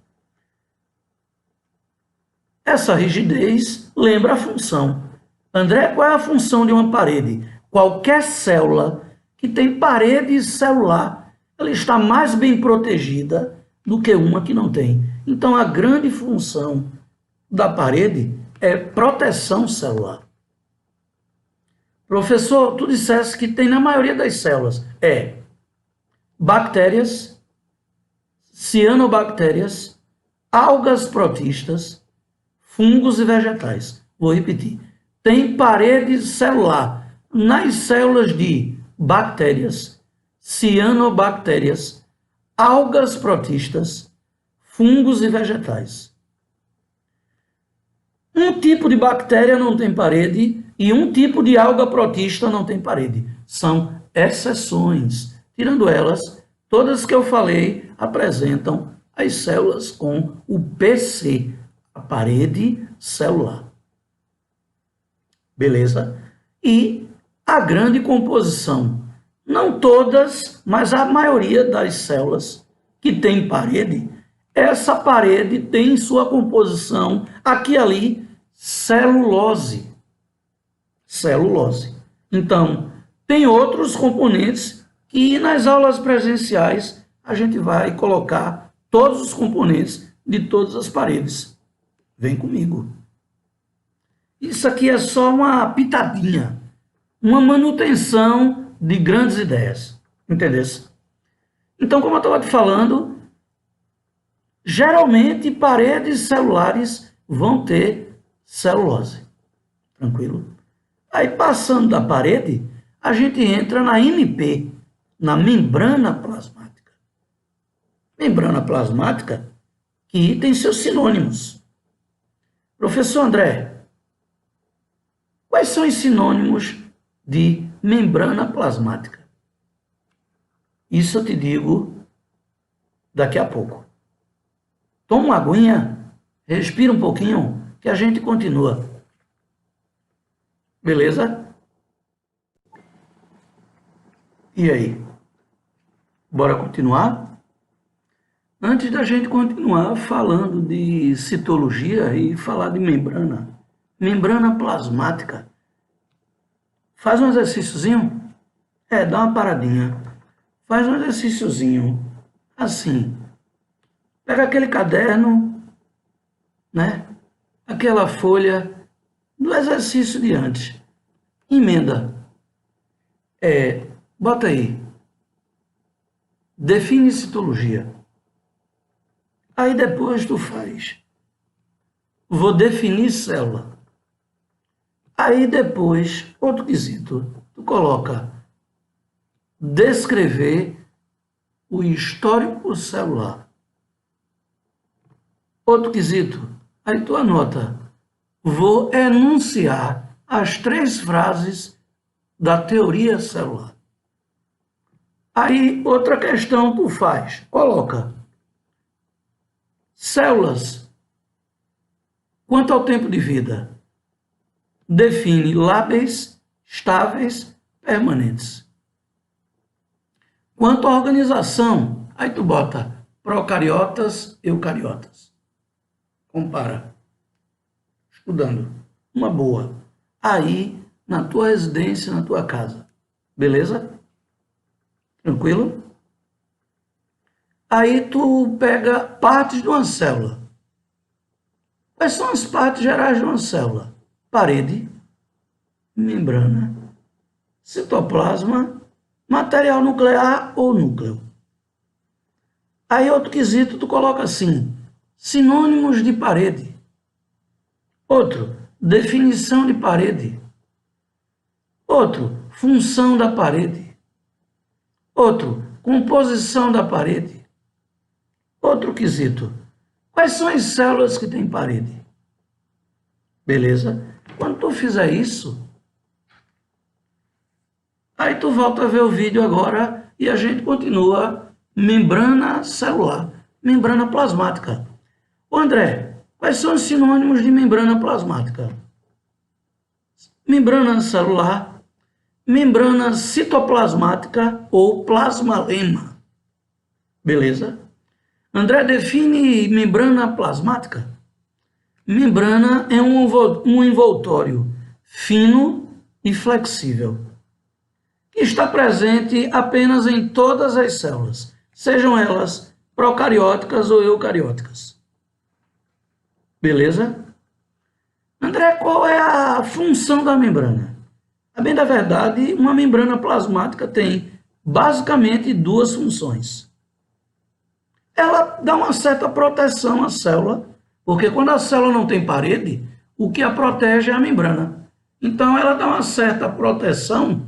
Essa rigidez lembra a função. André, qual é a função de uma parede? Qualquer célula que tem parede celular, ela está mais bem protegida do que uma que não tem. Então, a grande função da parede é proteção celular. Professor, tu disseste que tem na maioria das células. Bactérias, cianobactérias, algas protistas, fungos e vegetais. Vou repetir. Tem parede celular nas células de bactérias, cianobactérias, algas protistas, fungos e vegetais. Um tipo de bactéria não tem parede e um tipo de alga protista não tem parede. São exceções. Tirando elas, todas que eu falei apresentam as células com o PC, a parede celular. Beleza? E a grande composição. Não todas, mas a maioria das células que tem parede, essa parede tem em sua composição, aqui e ali, celulose. Celulose. Então, tem outros componentes que nas aulas presenciais a gente vai colocar todos os componentes de todas as paredes. Vem comigo. Isso aqui é só uma pitadinha, uma manutenção de grandes ideias. Entendeu? Então, como eu estava te falando, geralmente paredes celulares vão ter celulose. Tranquilo? Aí, passando da parede, a gente entra na MP, na membrana plasmática. Membrana plasmática que tem seus sinônimos. Professor André, quais são os sinônimos de membrana plasmática? Isso eu te digo daqui a pouco. Toma uma aguinha, respira um pouquinho, que a gente continua. Beleza? E aí? Bora continuar? Antes da gente continuar falando de citologia e falar de membrana, membrana plasmática, faz um exercíciozinho? Dá uma paradinha. Faz um exercíciozinho, assim. Pega aquele caderno, né? Aquela folha do exercício de antes. Emenda. Bota aí. Define citologia. Aí depois tu faz. Vou definir célula. Aí depois, outro quesito, tu coloca descrever o histórico celular. Outro quesito, aí tu anota, vou enunciar as 3 frases da teoria celular. Aí outra questão tu faz, coloca células, quanto ao tempo de vida, define lábeis, estáveis, permanentes. Quanto à organização, aí tu bota procariotas, eucariotas. Compara. Estudando. Uma boa. Aí, na tua residência, na tua casa. Beleza? Tranquilo? Aí tu pega partes de uma célula. Quais são as partes gerais de uma célula? Parede, membrana, citoplasma, material nuclear ou núcleo. Aí outro quesito tu coloca assim, sinônimos de parede. Outro, definição de parede. Outro, função da parede. Outro, composição da parede. Outro quesito, quais são as células que têm parede? Beleza? Quando tu fizer isso, aí tu volta a ver o vídeo agora e a gente continua membrana celular, membrana plasmática. Ô André, quais são os sinônimos de membrana plasmática? Membrana celular, membrana citoplasmática ou plasmalema. Beleza? André, define membrana plasmática. Membrana é um envoltório fino e flexível, que está presente apenas em todas as células, sejam elas procarióticas ou eucarióticas. Beleza? André, qual é a função da membrana? A bem da verdade, uma membrana plasmática tem basicamente duas funções. Ela dá uma certa proteção à célula, porque quando a célula não tem parede, o que a protege é a membrana. Então, ela dá uma certa proteção,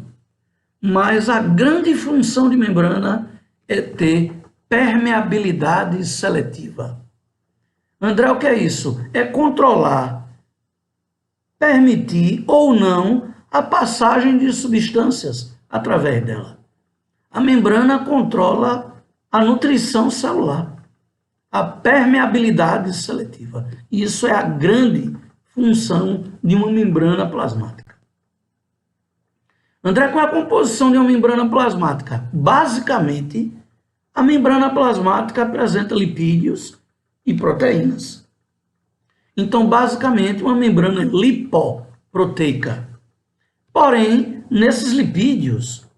mas a grande função de membrana é ter permeabilidade seletiva. André, o que é isso? É controlar, permitir ou não a passagem de substâncias através dela. A membrana controla a nutrição celular, a permeabilidade seletiva. Isso é a grande função de uma membrana plasmática. André, qual é a composição de uma membrana plasmática? Basicamente, a membrana plasmática apresenta lipídios e proteínas. Então, basicamente, uma membrana lipoproteica. Porém, nesses lipídios,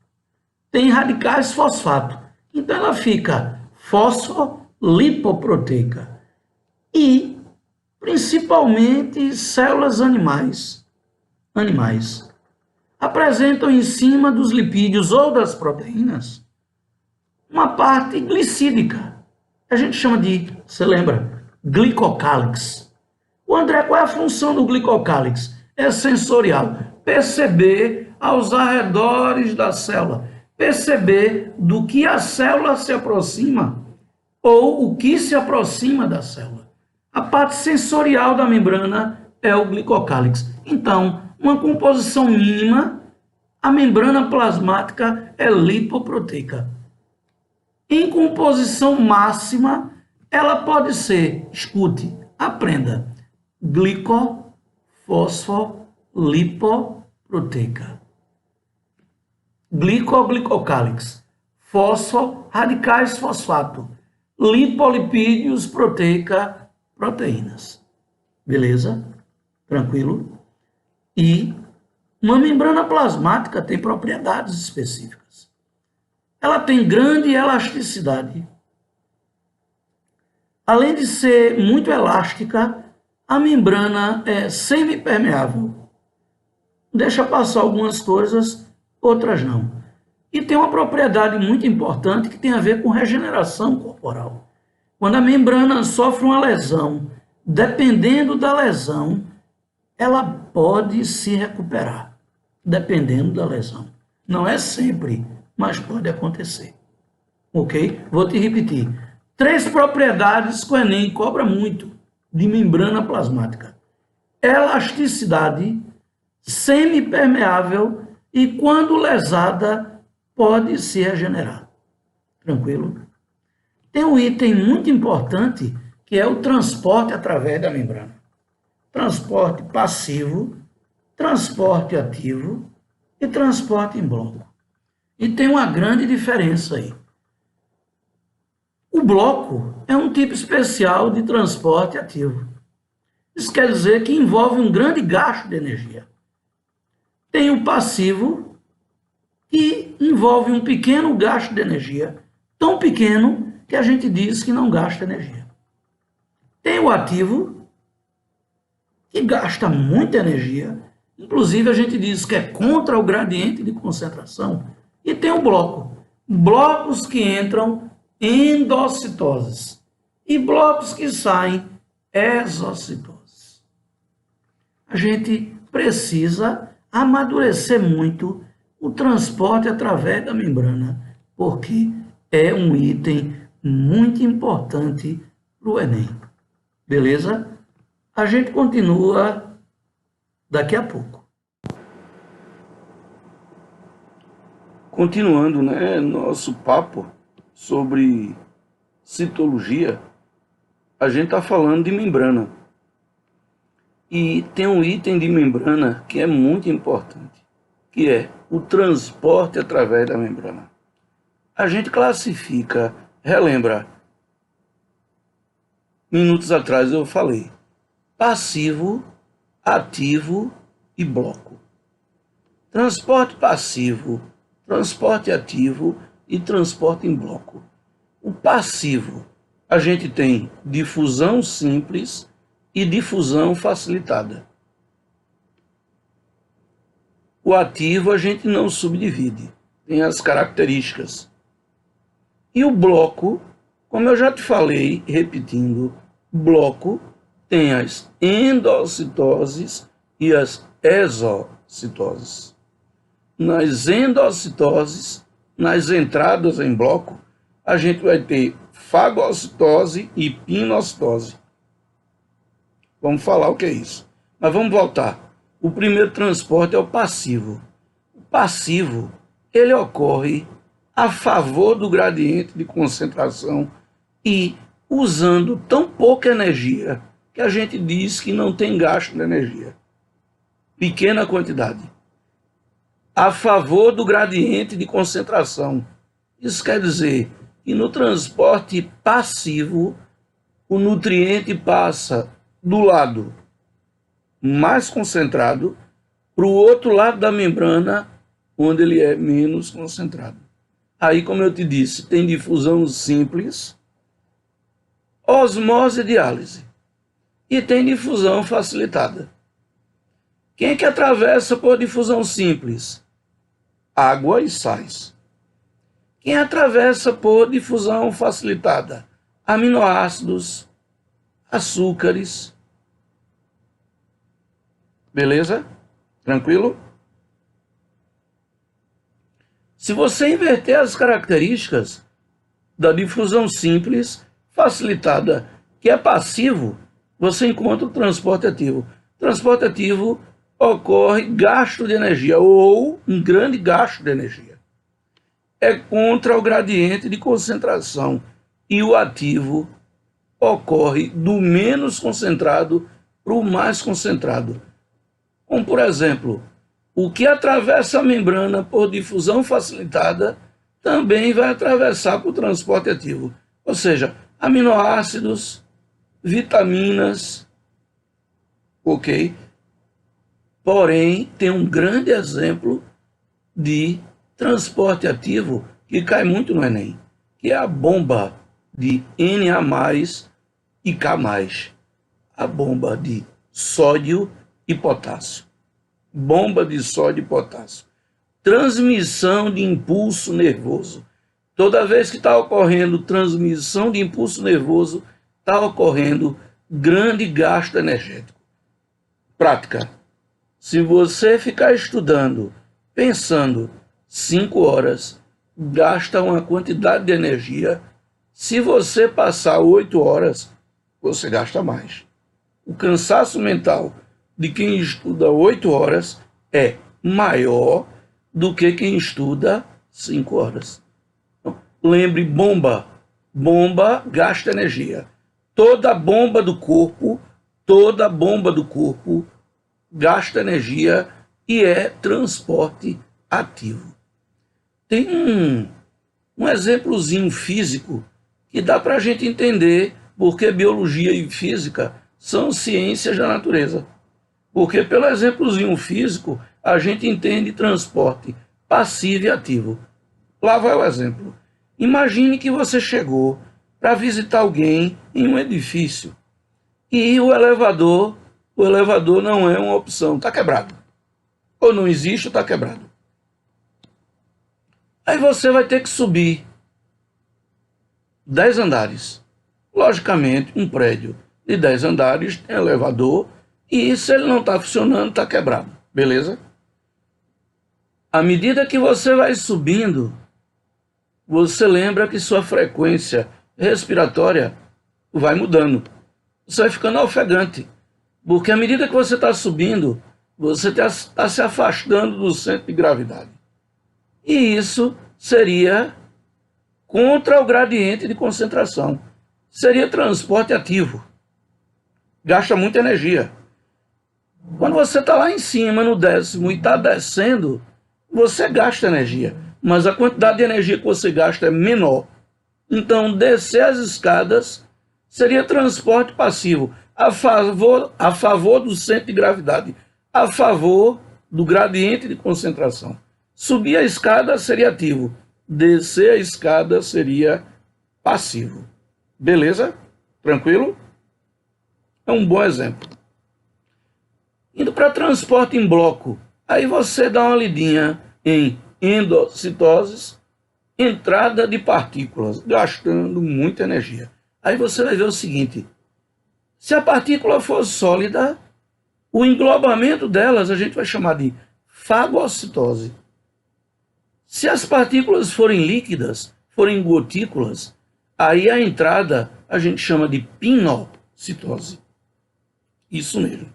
tem radicais fosfato. Então, ela fica fosfolipoproteica. E, principalmente, células animais apresentam em cima dos lipídios ou das proteínas uma parte glicídica. A gente chama de, você lembra, glicocálix. O André, qual é a função do glicocálix? É sensorial. Perceber aos arredores da célula. Perceber do que a célula se aproxima ou o que se aproxima da célula. A parte sensorial da membrana é o glicocálix. Então, uma composição mínima, a membrana plasmática é lipoproteica. Em composição máxima, ela pode ser, escute, aprenda, glicofosfolipoproteica. Glicocálix, fosfo, radicais fosfato, lipolipídios, proteica, proteínas. Beleza? Tranquilo? E uma membrana plasmática tem propriedades específicas. Ela tem grande elasticidade. Além de ser muito elástica, a membrana é semipermeável. Deixa passar algumas coisas, outras não. E tem uma propriedade muito importante que tem a ver com regeneração corporal. Quando a membrana sofre uma lesão, dependendo da lesão, ela pode se recuperar, dependendo da lesão. Não é sempre, mas pode acontecer. Ok? Vou te repetir. 3 propriedades que o Enem cobra muito de membrana plasmática. Elasticidade, semipermeável e, quando lesada, pode se regenerar. Tranquilo? Tem um item muito importante que é o transporte através da membrana. Transporte passivo, transporte ativo e transporte em bloco. E tem uma grande diferença aí. O bloco é um tipo especial de transporte ativo. Isso quer dizer que envolve um grande gasto de energia. Tem o passivo, que envolve um pequeno gasto de energia, tão pequeno que a gente diz que não gasta energia. Tem o ativo, que gasta muita energia, inclusive a gente diz que é contra o gradiente de concentração, e tem o bloco, blocos que entram endocitoses e blocos que saem exocitoses. A gente precisa amadurecer muito o transporte através da membrana, porque é um item muito importante para o Enem. Beleza? A gente continua daqui a pouco. Continuando, nosso papo sobre citologia, a gente está falando de membrana. E tem um item de membrana que é muito importante, que é o transporte através da membrana. A gente classifica, relembra, minutos atrás eu falei. Passivo, ativo e bloco. Transporte passivo, transporte ativo e transporte em bloco. O passivo, a gente tem difusão simples e difusão facilitada. O ativo a gente não subdivide, tem as características. E o bloco, como eu já te falei, repetindo, bloco tem as endocitoses e as exocitoses. Nas endocitoses, nas entradas em bloco, a gente vai ter fagocitose e pinocitose. Vamos falar o que é isso. Mas vamos voltar. O primeiro transporte é o passivo. O passivo, ele ocorre a favor do gradiente de concentração e usando tão pouca energia que a gente diz que não tem gasto de energia. Pequena quantidade. A favor do gradiente de concentração. Isso quer dizer que no transporte passivo, o nutriente passa do lado mais concentrado para o outro lado da membrana, onde ele é menos concentrado. Aí, como eu te disse, tem difusão simples, osmose e diálise. E tem difusão facilitada. Quem é que atravessa por difusão simples? Água e sais. Quem atravessa por difusão facilitada? Aminoácidos, açúcares. Beleza? Tranquilo? Se você inverter as características da difusão simples, facilitada, que é passivo, você encontra o transporte ativo. Transporte ativo ocorre gasto de energia, ou um grande gasto de energia. É contra o gradiente de concentração. E o ativo ocorre do menos concentrado para o mais concentrado. Como, por exemplo, o que atravessa a membrana por difusão facilitada também vai atravessar por transporte ativo. Ou seja, aminoácidos, vitaminas, ok? Porém, tem um grande exemplo de transporte ativo que cai muito no Enem, que é a bomba de Na+, e K+. A bomba de sódio e potássio. Bomba de sódio e potássio. Transmissão de impulso nervoso. Toda vez que está ocorrendo transmissão de impulso nervoso, está ocorrendo grande gasto energético. Prática. Se você ficar estudando, pensando 5 horas, gasta uma quantidade de energia. Se você passar 8 horas, você gasta mais. O cansaço mental de quem estuda 8 horas é maior do que quem estuda 5 horas. Então, lembre, bomba. Bomba gasta energia. Toda bomba do corpo gasta energia e é transporte ativo. Tem um exemplozinho físico que dá para a gente entender porque biologia e física são ciências da natureza. Porque pelo exemplozinho físico, a gente entende transporte passivo e ativo. Lá vai o exemplo. Imagine que você chegou para visitar alguém em um edifício e o elevador não é uma opção, está quebrado. Ou não existe ou está quebrado. Aí você vai ter que subir 10 andares. Logicamente, um prédio de 10 andares tem elevador e se ele não está funcionando, está quebrado. Beleza? À medida que você vai subindo, você lembra que sua frequência respiratória vai mudando. Você vai ficando ofegante. Porque à medida que você está subindo, você está se afastando do centro de gravidade. E isso seria contra o gradiente de concentração. Seria transporte ativo. Gasta muita energia. Quando você está lá em cima, no 10º, e está descendo, você gasta energia. Mas a quantidade de energia que você gasta é menor. Então, descer as escadas seria transporte passivo, a favor do centro de gravidade, a favor do gradiente de concentração. Subir a escada seria ativo, descer a escada seria passivo. Beleza? Tranquilo? É um bom exemplo. Indo para transporte em bloco, aí você dá uma lidinha em endocitoses, entrada de partículas, gastando muita energia. Aí você vai ver o seguinte: se a partícula for sólida, o englobamento delas a gente vai chamar de fagocitose. Se as partículas forem líquidas, forem gotículas, aí a entrada a gente chama de pinocitose. Isso mesmo.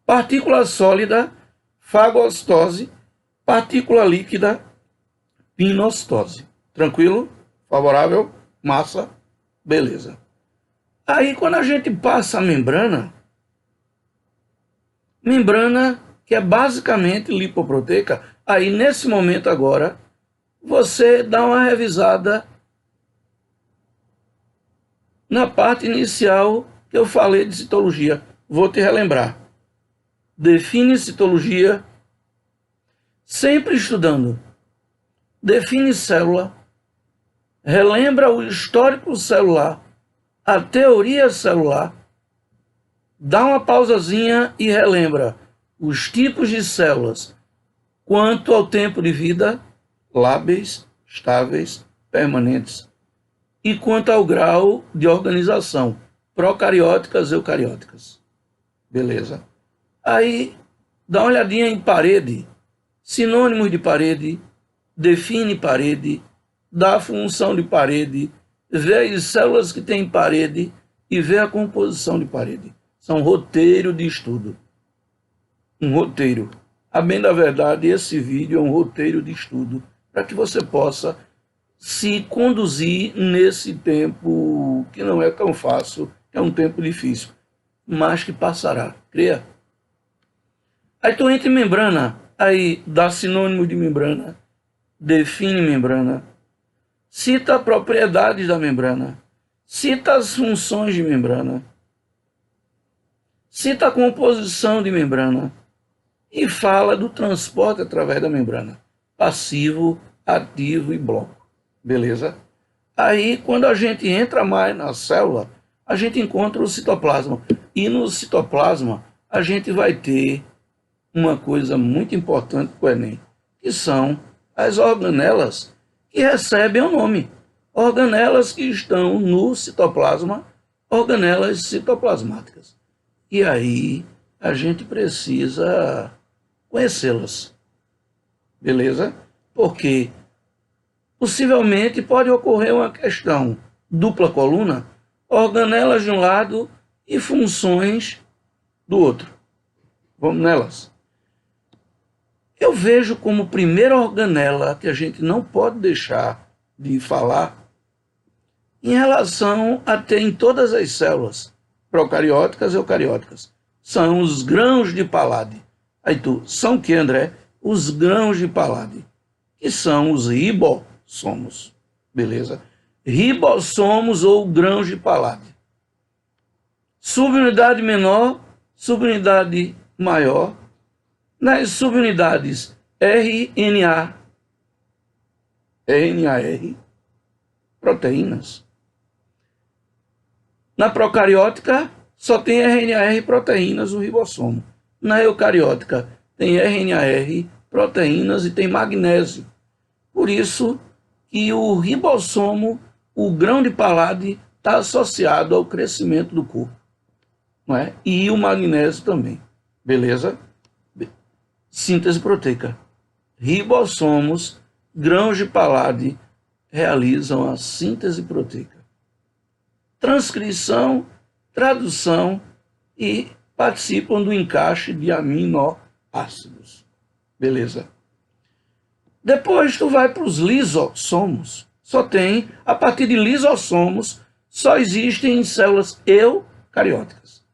Partícula sólida, fagocitose, partícula líquida, pinocitose. Tranquilo? Favorável? Massa? Beleza. Aí quando a gente passa a membrana que é basicamente lipoproteica, aí nesse momento agora, você dá uma revisada na parte inicial que eu falei de citologia. Vou te relembrar. Define citologia, sempre estudando. Define célula, relembra o histórico celular, a teoria celular, dá uma pausazinha e relembra os tipos de células, quanto ao tempo de vida, lábeis, estáveis, permanentes, e quanto ao grau de organização, procarióticas e eucarióticas. Beleza? Aí, dá uma olhadinha em parede, sinônimos de parede, define parede, dá a função de parede, vê as células que têm parede e vê a composição de parede. São roteiro de estudo. Um roteiro. A bem da verdade, esse vídeo é um roteiro de estudo para que você possa se conduzir nesse tempo que não é tão fácil, é um tempo difícil, mas que passará. Creia. Aí tu entra em membrana, aí dá sinônimo de membrana, define membrana, cita propriedades da membrana, cita as funções de membrana, cita a composição de membrana e fala do transporte através da membrana, passivo, ativo e bloco. Beleza? Aí, quando a gente entra mais na célula, a gente encontra o citoplasma. E no citoplasma, a gente vai ter uma coisa muito importante para o Enem, que são as organelas que recebem o nome. Organelas que estão no citoplasma, organelas citoplasmáticas. E aí a gente precisa conhecê-las. Beleza? Porque possivelmente pode ocorrer uma questão dupla coluna, organelas de um lado e funções do outro. Vamos nelas. Eu vejo como primeira organela que a gente não pode deixar de falar em relação a ter em todas as células, procarióticas e eucarióticas, são os grãos de Palade. Aí são o que, André? Os grãos de Palade, que são os ribossomos. Beleza? Ribossomos ou grãos de Palade. Subunidade menor, subunidade maior. Nas subunidades RNA, RNAR, proteínas. Na procariótica, só tem RNAR proteínas, o ribossomo. Na eucariótica, tem RNAR, proteínas e tem magnésio. Por isso que o ribossomo, o grão de Palade, está associado ao crescimento do corpo. Não é? E o magnésio também. Beleza? Síntese proteica. Ribossomos, grãos de Palade, realizam a síntese proteica. Transcrição, tradução e participam do encaixe de aminoácidos. Beleza? Depois tu vai para os lisossomos. Só tem, a partir de lisossomos, só existem em células eucarióticas.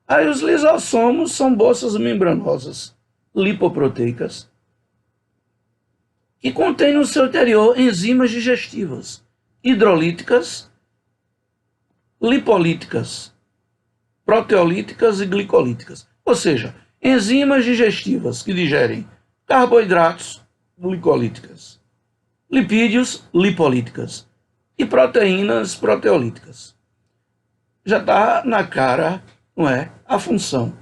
Aí os lisossomos são bolsas membranosas lipoproteicas que contêm no seu interior enzimas digestivas, hidrolíticas lipolíticas, proteolíticas e glicolíticas. Ou seja, enzimas digestivas que digerem carboidratos, glicolíticas, lipídios, lipolíticas e proteínas, proteolíticas. Já está na cara, não é? A função.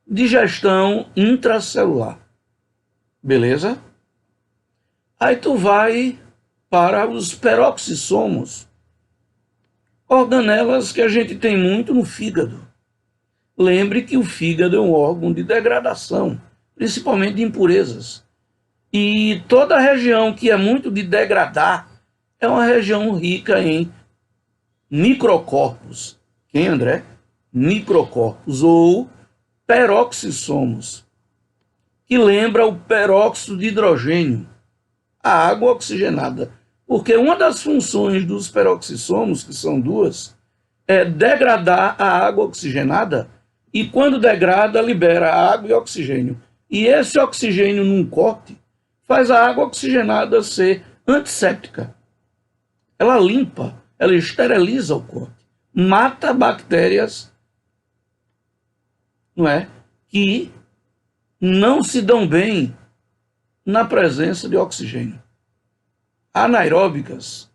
Digestão intracelular. Beleza? Aí tu vai para os peroxissomos, organelas que a gente tem muito no fígado. Lembre que o fígado é um órgão de degradação, principalmente de impurezas. E toda a região que é muito de degradar é uma região rica em microcorpos. Quem, André? Microcorpos ou peroxissomos, que lembra o peróxido de hidrogênio, a água oxigenada. Porque uma das funções dos peroxissomos, que são duas, é degradar a água oxigenada e, quando degrada, libera água e oxigênio. E esse oxigênio, num corte, faz a água oxigenada ser antisséptica. Ela limpa, ela esteriliza o corte, mata bactérias, não é? Que não se dão bem na presença de oxigênio. Anaeróbicas.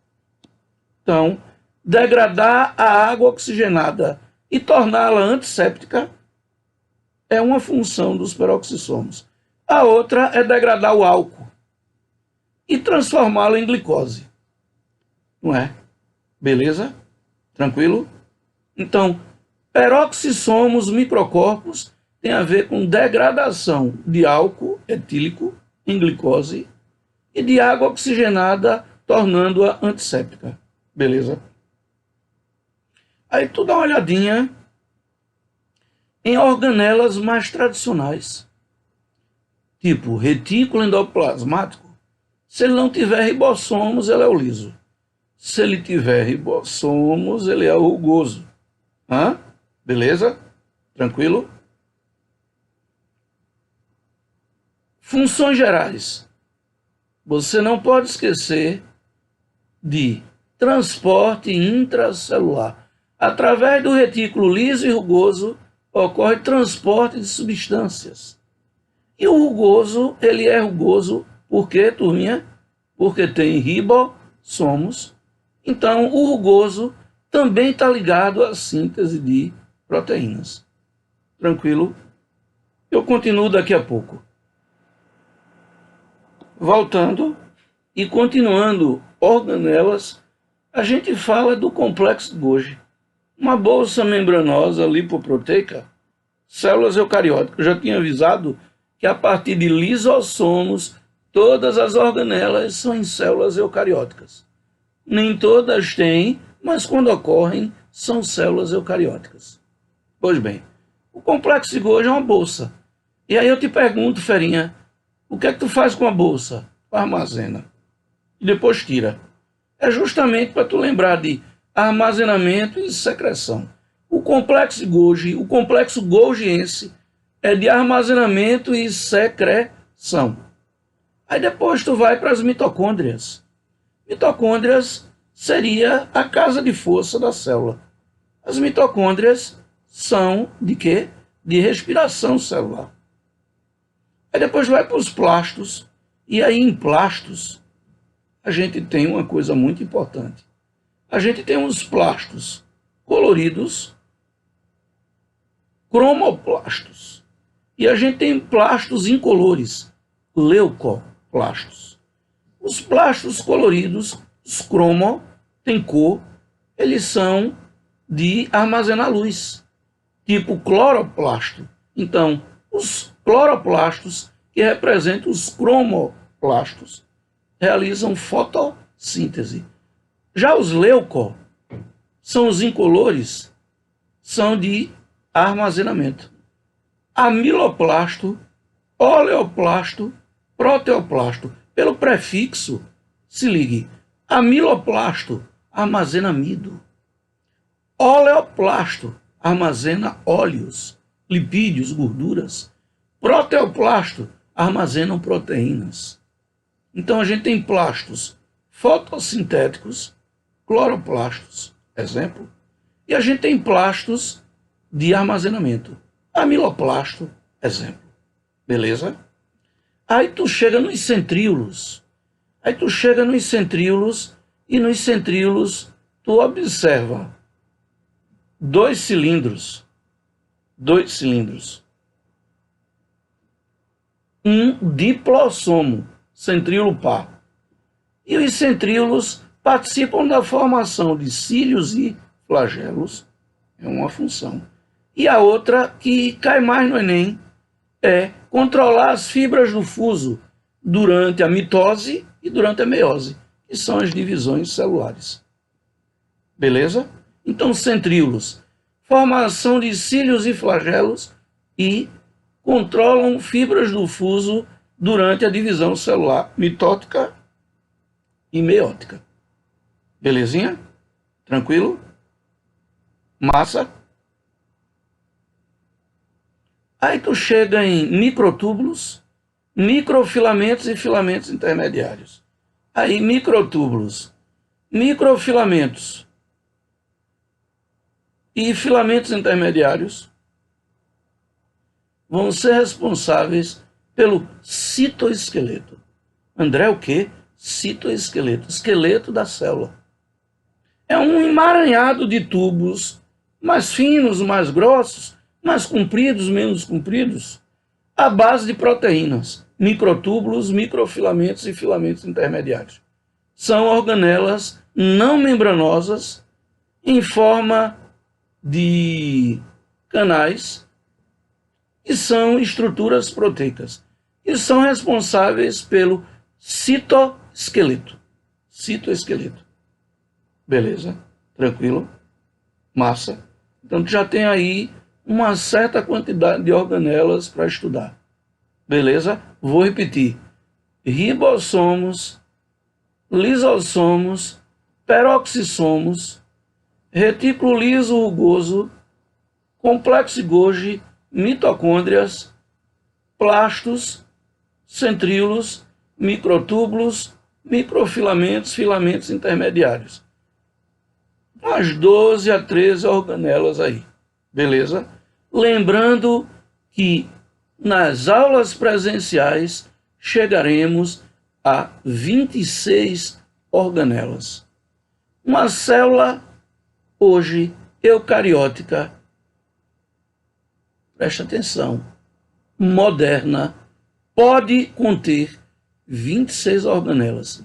Então, degradar a água oxigenada e torná-la antisséptica é uma função dos peroxissomos. A outra é degradar o álcool e transformá-lo em glicose. Não é? Beleza? Tranquilo? Então, peroxissomos, microcorpos, tem a ver com degradação de álcool etílico em glicose e de água oxigenada, tornando-a antisséptica. Beleza? Aí tu dá uma olhadinha em organelas mais tradicionais, tipo retículo endoplasmático. Se ele não tiver ribossomos, ele é o liso. Se ele tiver ribossomos, ele é o rugoso. Hã? Beleza? Tranquilo? Funções gerais. Você não pode esquecer de transporte intracelular. Através do retículo liso e rugoso, ocorre transporte de substâncias. E o rugoso, ele é rugoso por quê, turminha? Porque tem ribossomos. Então, o rugoso também está ligado à síntese de proteínas. Tranquilo? Eu continuo daqui a pouco. Voltando e continuando organelas, a gente fala do complexo de Golgi. Uma bolsa membranosa lipoproteica, células eucarióticas. Eu já tinha avisado que a partir de lisossomos, todas as organelas são em células eucarióticas. Nem todas têm, mas quando ocorrem, são células eucarióticas. Pois bem, o complexo de Golgi é uma bolsa. E aí eu te pergunto, ferinha, o que é que tu faz com a bolsa? Armazena. E depois tira. É justamente para tu lembrar de armazenamento e secreção. O complexo de Golgi, o complexo golgiense, é de armazenamento e secreção. Aí depois tu vai para as mitocôndrias. Mitocôndrias seria a casa de força da célula. As mitocôndrias são de quê? De respiração celular. Aí depois vai para os plastos. E aí em plastos a gente tem uma coisa muito importante. A gente tem uns plastos coloridos, cromoplastos. E a gente tem plastos incolores, leucoplastos. Os plastos coloridos, os cromo, tem cor, eles são de armazenar luz, tipo cloroplasto. Então, os cloroplastos, que representam os cromoplastos, realizam fotossíntese. Já os leuco, são os incolores, são de armazenamento. Amiloplasto, oleoplasto, proteoplasto. Pelo prefixo, se ligue. Amiloplasto armazena amido. Oleoplasto armazena óleos, lipídios, gorduras. Proteoplasto armazenam proteínas. Então a gente tem plastos fotossintéticos, cloroplastos, exemplo, E a gente tem plastos de armazenamento. Amiloplasto, exemplo. Beleza? Aí tu chega nos centríolos. E nos centríolos tu observa dois cilindros. Um diplossomo, centríolo par. E os centríolos participam da formação de cílios e flagelos, é uma função. E a outra, que cai mais no Enem, é controlar as fibras do fuso durante a mitose e durante a meiose, que são as divisões celulares. Beleza? Então, centríolos, formação de cílios e flagelos e controlam fibras do fuso durante a divisão celular mitótica e meiótica. Belezinha? Tranquilo? Massa? Aí tu chega em microtúbulos, microfilamentos e filamentos intermediários. Aí microtúbulos, microfilamentos e filamentos intermediários vão ser responsáveis pelo citoesqueleto. André, o quê? Citoesqueleto, esqueleto da célula. É um emaranhado de tubos mais finos, mais grossos, mais compridos, menos compridos, à base de proteínas, microtúbulos, microfilamentos e filamentos intermediários. São organelas não membranosas em forma de canais e são estruturas proteicas e são responsáveis pelo citoesqueleto. Citoesqueleto. Beleza? Tranquilo? Massa. Então tu já tem aí uma certa quantidade de organelas para estudar. Beleza? Vou repetir. Ribossomos, lisossomos, peroxissomos, retículo liso rugoso, complexo de Golgi, mitocôndrias, plastos, centríolos, microtúbulos, microfilamentos, filamentos intermediários. Umas 12 a 13 organelas aí. Beleza? Lembrando que nas aulas presenciais chegaremos a 26 organelas. Uma célula hoje eucariótica, presta atenção, moderna, pode conter 26 organelas.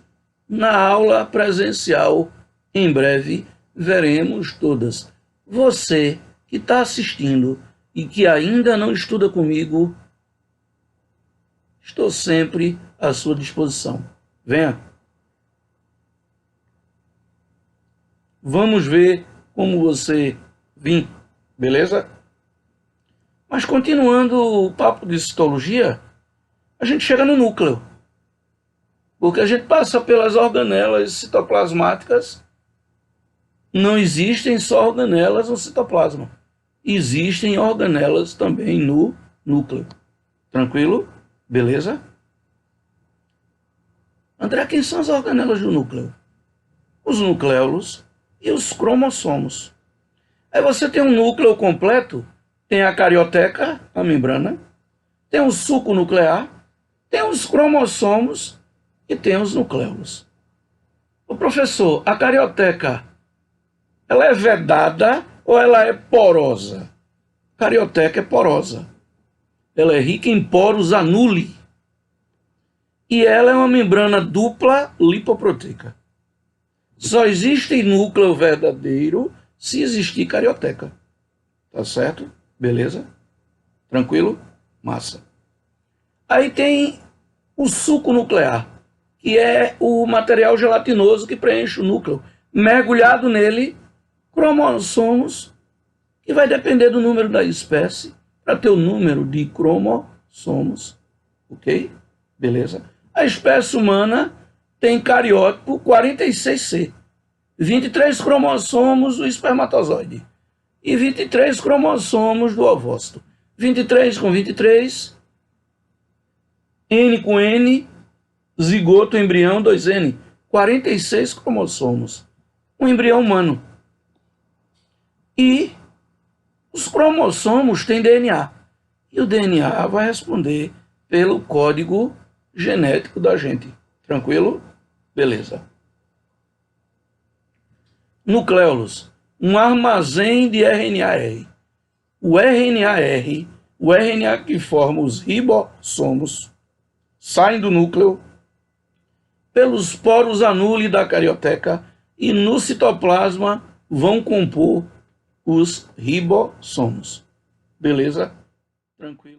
Na aula presencial, em breve, veremos todas. Você que está assistindo e que ainda não estuda comigo, estou sempre à sua disposição. Venha. Vamos ver como você vir, beleza? Mas continuando o papo de citologia, a gente chega no núcleo. Porque a gente passa pelas organelas citoplasmáticas. Não existem só organelas no citoplasma. Existem organelas também no núcleo. Tranquilo? Beleza? André, quem são as organelas do núcleo? Os nucléolos e os cromossomos. Aí você tem um núcleo completo, tem a carioteca, a membrana, tem o suco nuclear, tem os cromossomos e tem os nucléolos. O professor, a carioteca, ela é vedada ou ela é porosa? A carioteca é porosa. Ela é rica em poros anuli. E ela é uma membrana dupla lipoproteica. Só existe núcleo verdadeiro se existir carioteca. Tá certo? Beleza? Tranquilo? Massa. Aí tem o suco nuclear, que é o material gelatinoso que preenche o núcleo. Mergulhado nele, cromossomos, que vai depender do número da espécie, para ter o número de cromossomos. Ok? Beleza? A espécie humana tem cariótipo 46C. 23 cromossomos do espermatozoide. E 23 cromossomos do ovócito. 23 com 23, N com N, zigoto, embrião, 2N. 46 cromossomos. Um embrião humano. E os cromossomos têm DNA. E o DNA vai responder pelo código genético da gente. Tranquilo? Beleza. Nucleolos, um armazém de RNA-R. O RNA-R, o RNA que forma os ribossomos, saem do núcleo pelos poros anule da carioteca e no citoplasma vão compor os ribossomos. Beleza? Tranquilo?